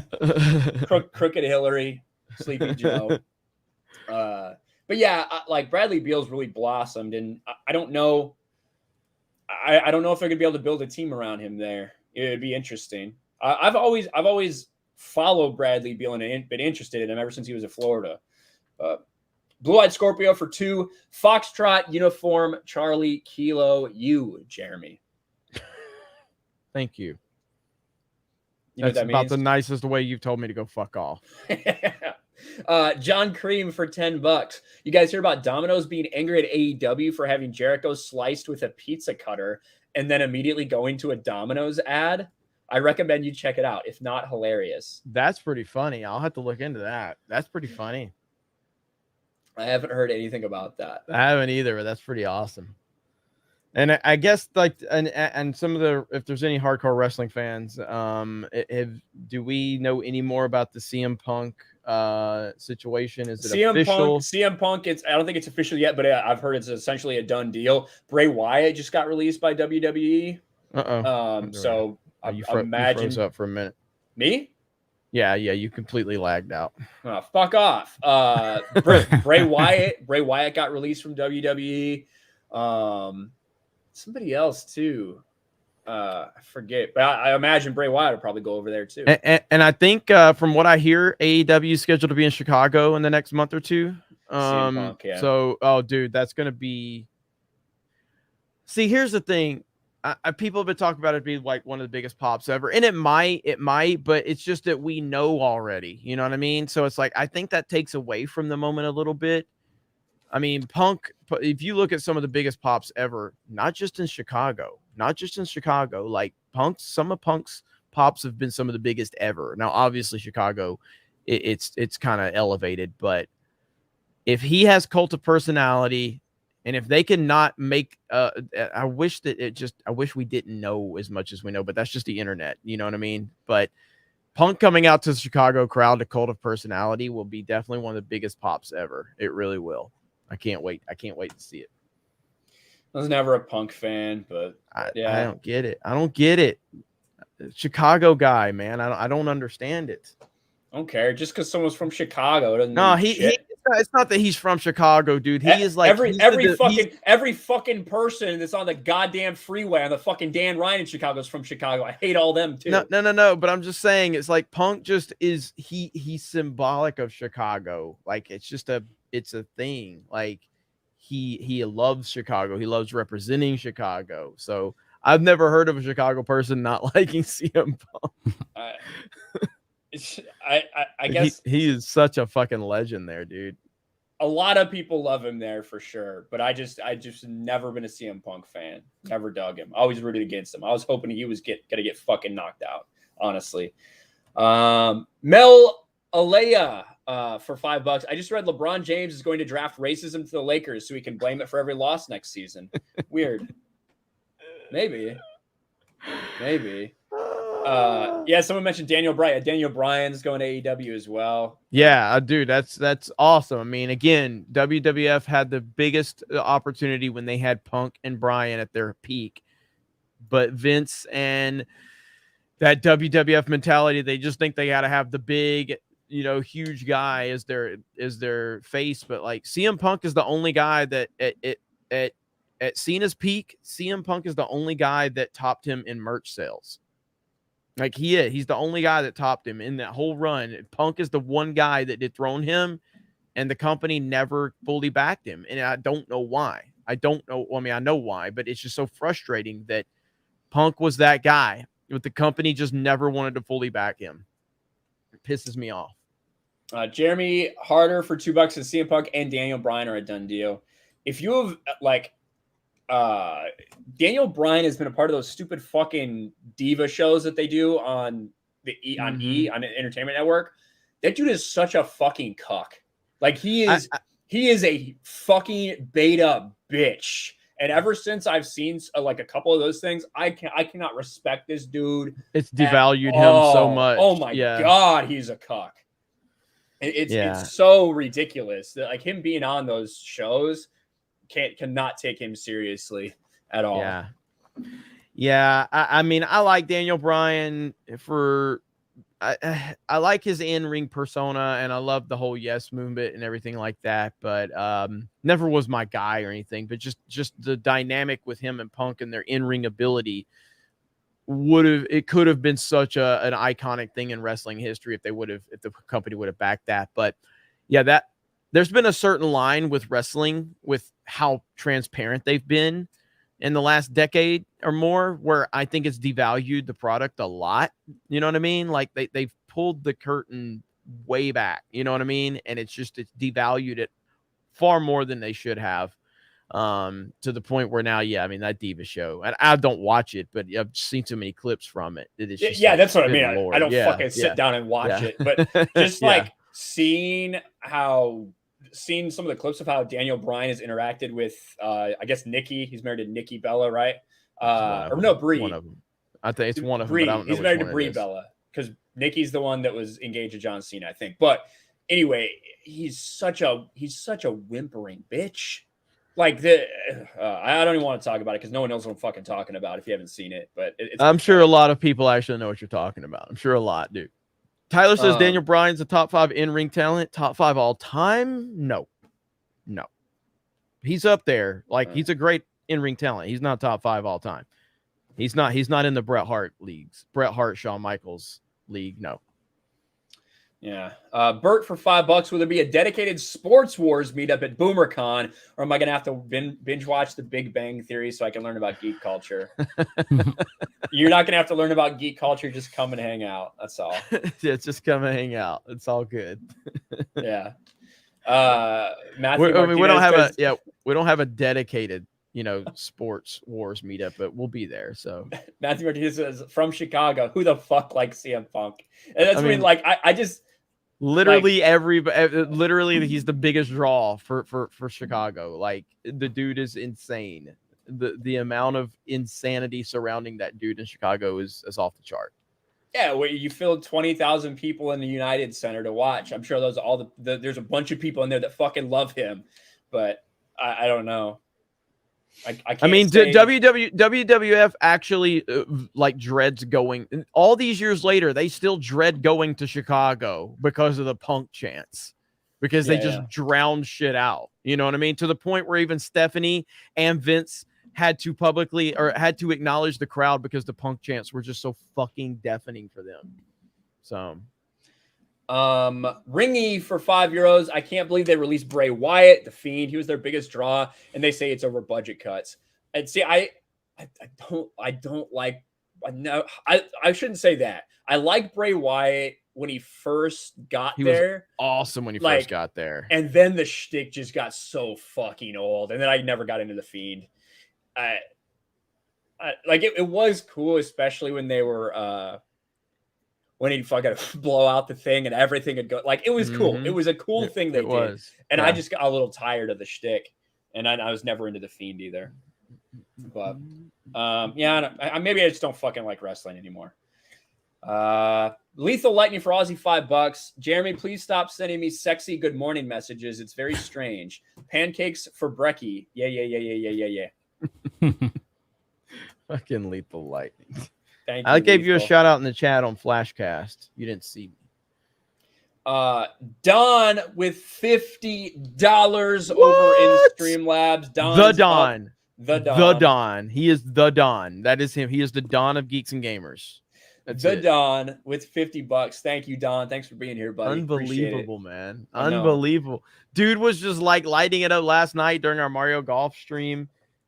Crooked Hillary, Sleepy Joe. But yeah, like Bradley Beal's really blossomed, and I don't know. I don't know if they're gonna be able to build a team around him there. It'd be interesting. I've always followed Bradley Beal and been interested in him ever since he was at Florida. Blue-eyed Scorpio for 2. Foxtrot uniform Charlie Kilo U. Jeremy. Thank you. You know That's what that about means? the nicest way you've told me to go fuck off. John Cream for $10. You guys hear about Domino's being angry at AEW for having Jericho sliced with a pizza cutter and then immediately going to a Domino's ad? I recommend you check it out. If not, hilarious. That's pretty funny. I'll have to look into that. That's pretty funny. I haven't heard anything about that. I haven't either, but that's pretty awesome. And I guess like and some of the, if there's any hardcore wrestling fans, do we know any more about the CM Punk situation? Is it official? CM Punk, I don't think it's official yet, but I've heard it's essentially a done deal. Bray Wyatt just got released by WWE. So you imagine froze up for a minute. Me? Yeah, you completely lagged out. Oh, fuck off. Bray Wyatt got released from WWE. Somebody else too. I forget, but I imagine Bray Wyatt will probably go over there too. And I think from what I hear, AEW is scheduled to be in Chicago in the next month or two. Punk, yeah. So, oh, dude, that's gonna be. See, here's the thing. People have been talking about it being like one of the biggest pops ever, and it might, but it's just that we know already. You know what I mean? So it's like I think that takes away from the moment a little bit. I mean, Punk. If you look at some of the biggest pops ever, not just in Chicago, like some of Punk's pops have been some of the biggest ever. Now, obviously, Chicago, it's kind of elevated, but if he has cult of personality. And if they cannot make, I wish we didn't know as much as we know, but that's just the internet. You know what I mean? But Punk coming out to the Chicago crowd, the cult of personality, will be definitely one of the biggest pops ever. It really will. I can't wait to see it. I was never a Punk fan, but yeah. I don't get it. Chicago guy, man. I don't understand it. I don't care. Just because someone's from Chicago doesn't mean it's not that he's from Chicago, dude. He is like every fucking person that's on the goddamn freeway on the fucking Dan Ryan in Chicago is from Chicago. I hate all them too. No. But I'm just saying, it's like Punk just is. He's symbolic of Chicago. Like it's a thing. Like he loves Chicago. He loves representing Chicago. So I've never heard of a Chicago person not liking CM Punk. I guess he is such a fucking legend there, dude. A lot of people love him there for sure, but I just never been a CM Punk fan. Never dug him. Always rooted against him. I was hoping he was gonna get fucking knocked out. Honestly, Mel Alea for $5. I just read LeBron James is going to draft racism to the Lakers so he can blame it for every loss next season. Weird. Maybe. Yeah, someone mentioned Daniel Bryan. Daniel Bryan's going to AEW as well. Yeah, dude, that's awesome. I mean, again, WWF had the biggest opportunity when they had Punk and Bryan at their peak, but Vince and that WWF mentality, they just think they got to have the big, huge guy as their face. But like CM Punk is the only guy that at Cena's peak, CM Punk is the only guy that topped him in merch sales. Like he's the only guy that topped him in that whole run. Punk is the one guy that dethroned him and the company never fully backed him. And I don't know why. I don't know. I mean, I know why, but it's just so frustrating that Punk was that guy, but the company just never wanted to fully back him. It pisses me off. Jeremy Harder for $2 and CM Punk and Daniel Bryan are a done deal. If you have like Daniel Bryan has been a part of those stupid fucking diva shows that they do on the on the Entertainment Network. That dude is such a fucking cuck. Like he is a fucking beta bitch. And ever since I've seen like a couple of those things, I cannot respect this dude. It's devalued him so much. Oh my God, he's a cuck. It's so ridiculous that like him being on those shows cannot take him seriously at all. Yeah. I mean, I like Daniel Bryan for I like his in-ring persona, and I love the whole yes movement and everything like that, but never was my guy or anything. But just the dynamic with him and Punk and their in-ring ability could have been such an iconic thing in wrestling history if the company would have backed that. But yeah, there's been a certain line with wrestling with how transparent they've been in the last decade or more, where I think it's devalued the product a lot. You know what I mean? Like they've pulled the curtain way back, you know what I mean? And it's devalued it far more than they should have. To the point where now, I mean, that Diva show, and I don't watch it, but I've seen too many clips from it. It's just that's what I mean. I don't fucking sit down and watch it, but just like seeing some of the clips of how Daniel Bryan has interacted with, I guess Nikki. He's married to Nikki Bella, right? Or no, Brie. One of them. I think it's one of them. Brie. But I don't know He's married to Brie Bella because Nikki's the one that was engaged to John Cena, I think. But anyway, he's such a whimpering bitch. Like I don't even want to talk about it because no one knows what I'm fucking talking about if you haven't seen it. But I'm sure a lot of people actually know what you're talking about. I'm sure a lot do. Tyler says Daniel Bryan's a top 5 in-ring talent, top 5 all time. No, he's up there. Like he's a great in-ring talent. He's not top 5 all time. He's not in the Bret Hart leagues. Bret Hart, Shawn Michaels league. No. Yeah. Bert for $5. Will there be a dedicated Sports Wars meetup at BoomerCon, or am I going to have to binge watch The Big Bang Theory so I can learn about geek culture? You're not going to have to learn about geek culture. Just come and hang out. That's all. Just come and hang out. It's all good. Yeah. Matthew we don't have a dedicated, Sports Wars meetup, but we'll be there. So Matthew Martinez says from Chicago, who the fuck likes CM Punk? And that's I just literally literally he's the biggest draw for Chicago. Like the dude is insane. The amount of insanity surrounding that dude in Chicago is off the chart. Yeah, well, you filled 20,000 people in the United Center to watch. I'm sure those are there's a bunch of people in there that fucking love him, but I don't know. I mean, WWF actually dreads going. All these years later, they still dread going to Chicago because of the Punk chants, because they just drown shit out. You know what I mean? To the point where even Stephanie and Vince had to acknowledge the crowd because the Punk chants were just so fucking deafening for them. So. Ringy for €5. I can't believe they released Bray Wyatt, the Fiend. He was their biggest draw, and they say it's over budget cuts. And see, I don't like. No, I shouldn't say that. I like Bray Wyatt when he first got there. Was awesome when he first got there, and then the shtick just got so fucking old, and then I never got into the Fiend. It was cool, especially when they were when he'd fucking blow out the thing and everything would go. Like, it was cool. It was a cool thing they did. And I just got a little tired of the shtick. And I was never into the Fiend either. But, maybe I just don't fucking like wrestling anymore. Lethal Lightning for Aussie $5. Jeremy, please stop sending me sexy good morning messages. It's very strange. Pancakes for Brecky. Yeah. Fucking Lethal Lightning. Thank you, I gave you a shout out in the chat on Flashcast. You didn't see me. Don with $50 over in Streamlabs. The Don. He is the Don. That is him. He is the Don of Geeks and Gamers. The Don with $50. Thank you, Don. Thanks for being here, buddy. Unbelievable, man. Unbelievable. Dude was just like lighting it up last night during our Mario Golf stream.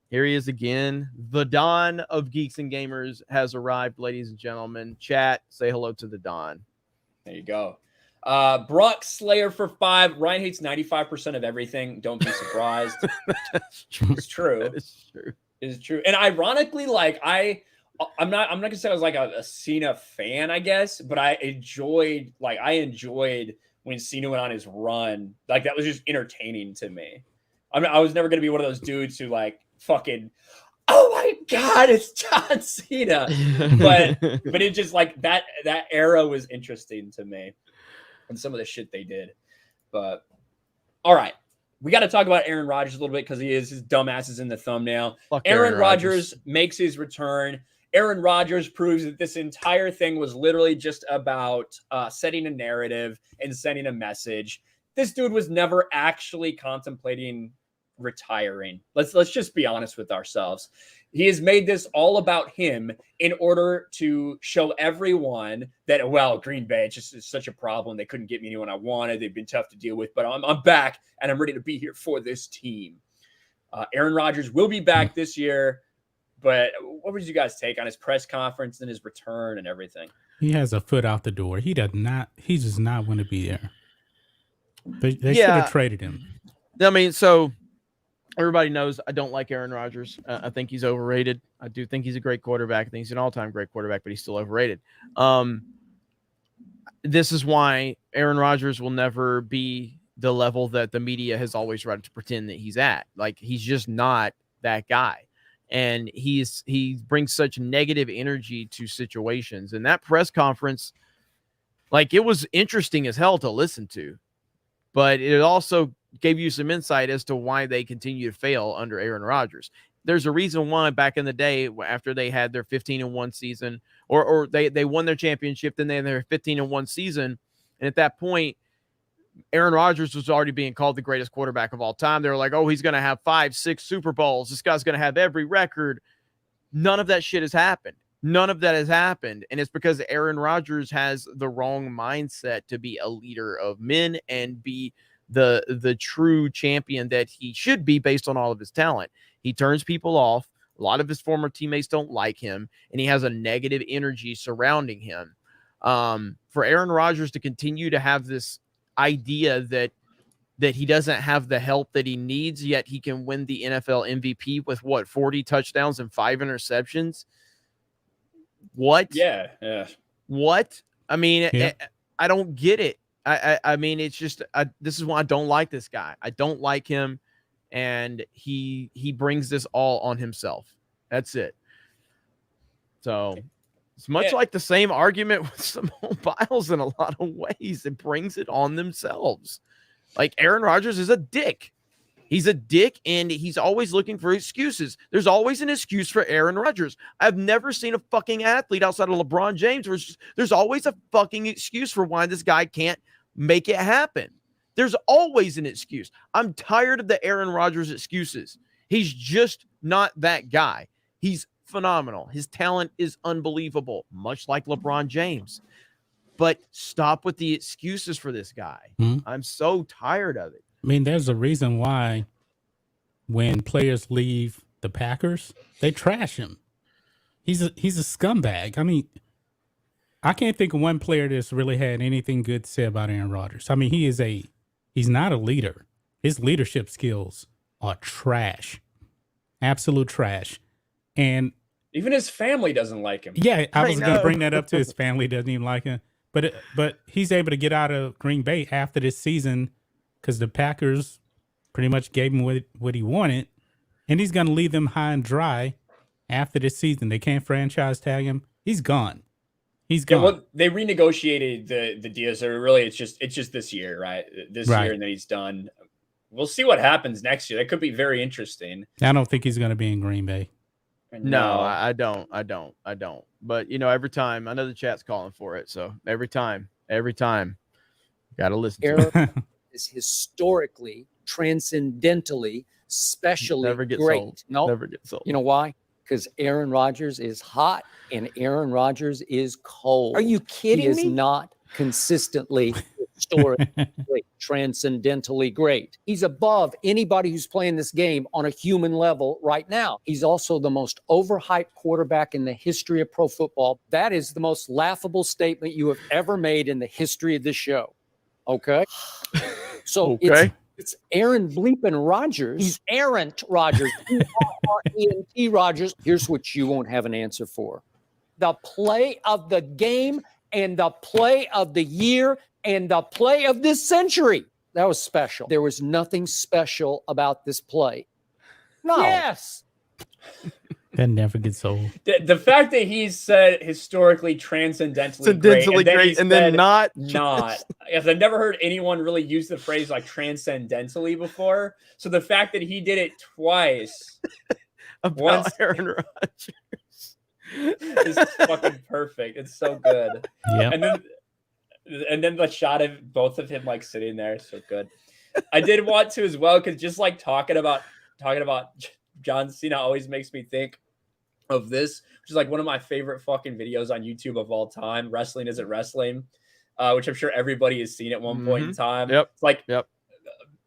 Here he is again. The Don of Geeks and Gamers has arrived, ladies and gentlemen. Chat, say hello to the Don. There you go. Brock Slayer for 5. Ryan hates 95% of everything. Don't be surprised. That's true. It's true. That is true. It's true. And ironically, like I'm not gonna say I was like a Cena fan, I guess, but I enjoyed when Cena went on his run. Like that was just entertaining to me. I mean, I was never gonna be one of those dudes who like fucking, oh my god, it's John Cena. but it just like that era was interesting to me and some of the shit they did. But all right. We got to talk about Aaron Rodgers a little bit because his dumbass is in the thumbnail. Aaron Rodgers makes his return. Aaron Rodgers proves that this entire thing was literally just about setting a narrative and sending a message. This dude was never actually contemplating retiring. Let's just be honest with ourselves. He has made this all about him in order to show everyone that, well, Green Bay is such a problem. They couldn't get me anyone I wanted. They've been tough to deal with, but I'm back and I'm ready to be here for this team. Aaron Rodgers will be back this year. But what would you guys take on his press conference and his return and everything? He has a foot out the door. He does not want to be there. They should have traded him. I mean, so everybody knows I don't like Aaron Rodgers. I think he's overrated. I do think he's a great quarterback. I think he's an all-time great quarterback, but he's still overrated. This is why Aaron Rodgers will never be the level that the media has always tried to pretend that he's at. Like, he's just not that guy. And he brings such negative energy to situations. And that press conference, like, it was interesting as hell to listen to, but it also gave you some insight as to why they continue to fail under Aaron Rodgers. There's a reason why back in the day, after they had their 15-1 season, or they won their championship, then they had their 15-1 season. And at that point, Aaron Rodgers was already being called the greatest quarterback of all time. They were like, oh, he's going to have 5-6 Super Bowls. This guy's going to have every record. None of that shit has happened. None of that has happened. And it's because Aaron Rodgers has the wrong mindset to be a leader of men and be the true champion that he should be based on all of his talent. He turns people off. A lot of his former teammates don't like him, and he has a negative energy surrounding him. For Aaron Rodgers to continue to have this idea that he doesn't have the help that he needs, yet he can win the NFL MVP with 40 touchdowns and 5 interceptions. What? Yeah. What? I mean, I don't get it. I mean, it's just, this is why I don't like this guy. I don't like him. And he brings this all on himself. That's it. So it's much like the same argument with Simone Biles in a lot of ways. It brings it on themselves. Like, Aaron Rodgers is a dick. He's a dick, and he's always looking for excuses. There's always an excuse for Aaron Rodgers. I've never seen a fucking athlete outside of LeBron James where there's always a fucking excuse for why this guy can't make it happen. There's always an excuse. I'm tired of the Aaron Rodgers excuses. He's just not that guy. He's phenomenal. His talent is unbelievable, much like LeBron James. But stop with the excuses for this guy. I'm so tired of it. I mean, there's a reason why when players leave the Packers, they trash him. He's a scumbag. I mean, I can't think of one player that's really had anything good to say about Aaron Rodgers. I mean, he's not a leader. His leadership skills are trash. Absolute trash. And even his family doesn't like him. Yeah, I was going to bring that up to his family doesn't even like him. But he's able to get out of Green Bay after this season because the Packers pretty much gave him what he wanted, and he's going to leave them high and dry after this season. They can't franchise tag him. He's gone. He's gone. Yeah, well, they renegotiated the deal, so really it's just this year, right? This year, and then he's done. We'll see what happens next year. That could be very interesting. I don't think he's going to be in Green Bay. No, I don't. But, every time, I know the chat's calling for it. So every time, got to listen to it. Is historically, transcendentally, specially Never gets great. sold. No, never gets sold. You know why? because Aaron Rodgers is hot and Aaron Rodgers is cold. Are you kidding me? He is me? not consistently historically, transcendentally great. He's above anybody who's playing this game on a human level right now. He's also the most overhyped quarterback in the history of pro football. That is the most laughable statement you have ever made in the history of this show. Okay? So it's Aaron bleeping Rodgers. He's errant Rodgers. E-R-R-E-N-T Rodgers. Here's what you won't have an answer for. The play of the game and the play of the year and the play of this century. That was special. There was nothing special about this play. No. Yes. That never gets old. The fact that he said historically transcendentally great, and then not. I've never heard anyone really use the phrase like transcendentally before. So the fact that he did it twice about Aaron Rodgers is fucking perfect. It's so good. Yeah. And then the shot of both of him like sitting there is so good. I did want to as well, because just like talking about John Cena always makes me think of this, which is like one of my favorite fucking videos on YouTube of all time. Wrestling Isn't Wrestling, which I'm sure everybody has seen at one point in time. Yep. It's like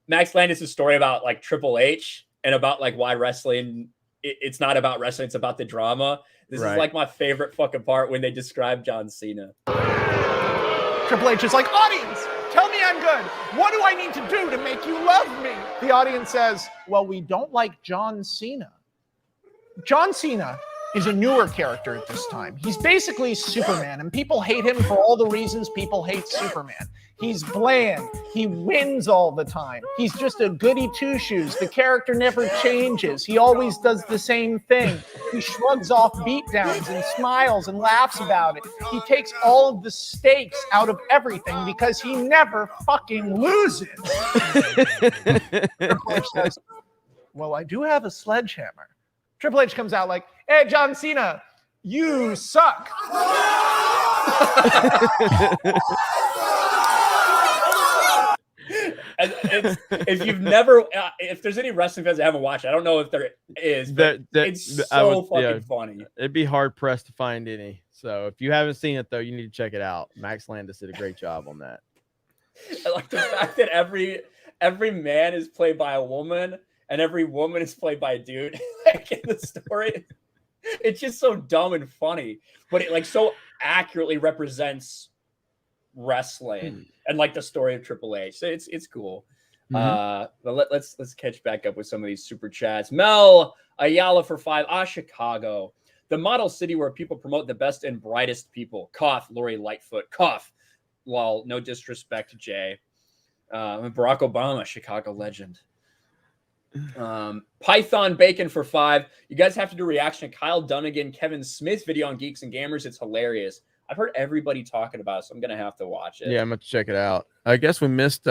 Max Landis' story about like Triple H and about like why wrestling, it's not about wrestling, it's about the drama. This is like my favorite fucking part when they describe John Cena. Triple H is like, audience, tell me I'm good. What do I need to do to make you love me? The audience says, well, we don't like John Cena. John Cena is a newer character at this time. He's basically Superman, and people hate him for all the reasons people hate Superman. He's bland. He wins all the time. He's just a goody two-shoes. The character never changes. He always does the same thing. He shrugs off beatdowns and smiles and laughs about it. He takes all of the stakes out of everything because he never fucking loses. Triple H says, well, I do have a sledgehammer. Triple H comes out like, hey, John Cena, you suck. If you've never, if there's any wrestling fans that haven't watched it, I don't know if there is, but it's so fucking funny. It'd be hard pressed to find any. So if you haven't seen it though, you need to check it out. Max Landis did a great job on that. I like the fact that every man is played by a woman and every woman is played by a dude. Like in the story, it's just so dumb and funny, but it like so accurately represents wrestling and like the story of Triple H. So it's cool. But let's catch back up with some of these super chats. Mel Ayala for 5. Chicago, the model city where people promote the best and brightest people. Cough, Lori Lightfoot. Cough. Lol, no disrespect, Jay. Barack Obama, Chicago legend. Python Bacon for 5. You guys have to do a reaction to Kyle Dunnigan, Kevin Smith video on Geeks and Gamers. It's hilarious. I've heard everybody talking about it, so I'm gonna have to watch it. Yeah, I'm gonna check it out. I guess we missed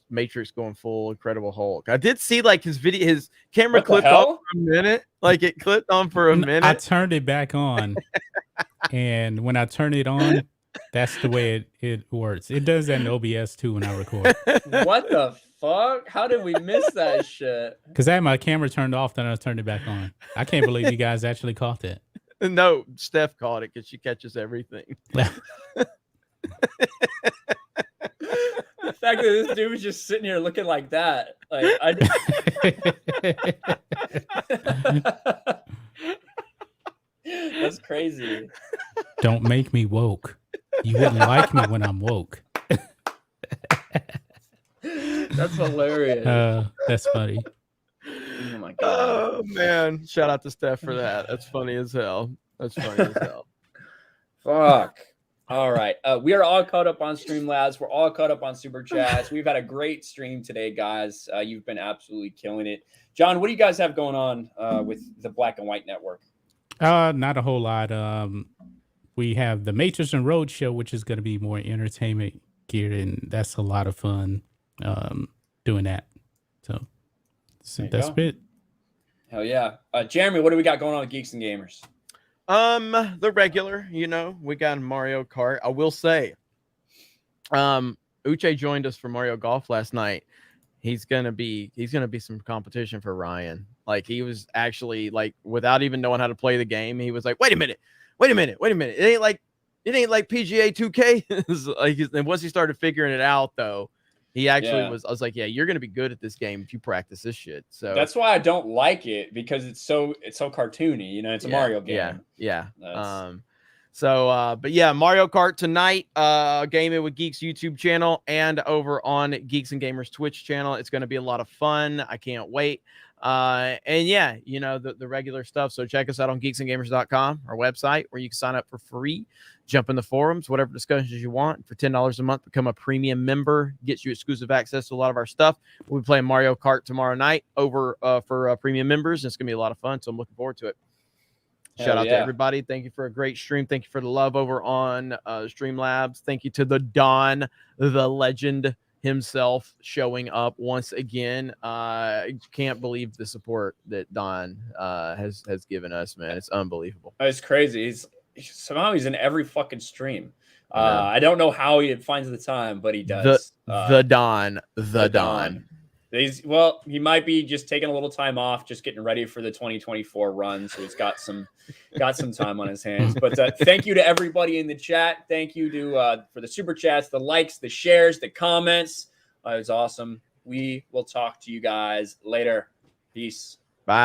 Matrix going full Incredible Hulk. I did see like his video, his camera clipped on for a minute. Like it clipped on for a minute. I turned it back on, and when I turn it on, that's the way it works. It does that in OBS too when I record. What the fuck? How did we miss that shit? Because I had my camera turned off, then I turned it back on. I can't believe you guys actually caught that. No, Steph caught it because she catches everything. The fact that this dude was just sitting here looking like that, like that's crazy. Don't make me woke. You wouldn't like me when I'm woke. That's hilarious. That's funny. Oh my god. Oh man. Shout out to Steph for that. That's funny as hell. That's funny as hell. Fuck. All right. We are all caught up on Streamlabs. We're all caught up on Super Chats. We've had a great stream today, guys. You've been absolutely killing it. John, what do you guys have going on with the Black and White Network? Not a whole lot. We have the Matrix and Road Show, which is going to be more entertainment geared, and that's a lot of fun doing that. So that's it. Hell yeah. Jeremy, what do we got going on with Geeks and Gamers? The regular, we got Mario Kart. I will say, Uche joined us for Mario Golf last night. He's gonna be some competition for Ryan. Like he was actually like, without even knowing how to play the game, he was like, wait a minute. It ain't like PGA 2K. Like, and once he started figuring it out, though, he actually was. I was like, yeah, you're gonna be good at this game if you practice this shit. So that's why I don't like it, because it's so cartoony. You know, it's a Mario game. Yeah. But yeah, Mario Kart tonight. Gaming with Geeks YouTube channel and over on Geeks and Gamers Twitch channel. It's gonna be a lot of fun. I can't wait. And yeah, you know, the regular stuff. So check us out on geeksandgamers.com, our website, where you can sign up for free, jump in the forums, whatever discussions you want. For $10 a month, become a premium member, gets you exclusive access to a lot of our stuff. We'll be playing Mario Kart tomorrow night over for premium members. It's gonna be a lot of fun, so I'm looking forward to it. Shout out to everybody. Thank you for a great stream. Thank you for the love over on Streamlabs. Thank you to the Don, the legend himself, showing up once again. I can't believe the support that Don has given us, man. It's unbelievable. It's crazy. Somehow he's in every fucking stream. I don't know how he finds the time, but he does. The Don. He might be just taking a little time off, just getting ready for the 2024 run. So he's got some time on his hands. But thank you to everybody in the chat. Thank you for the super chats, the likes, the shares, the comments. It was awesome. We will talk to you guys later. Peace.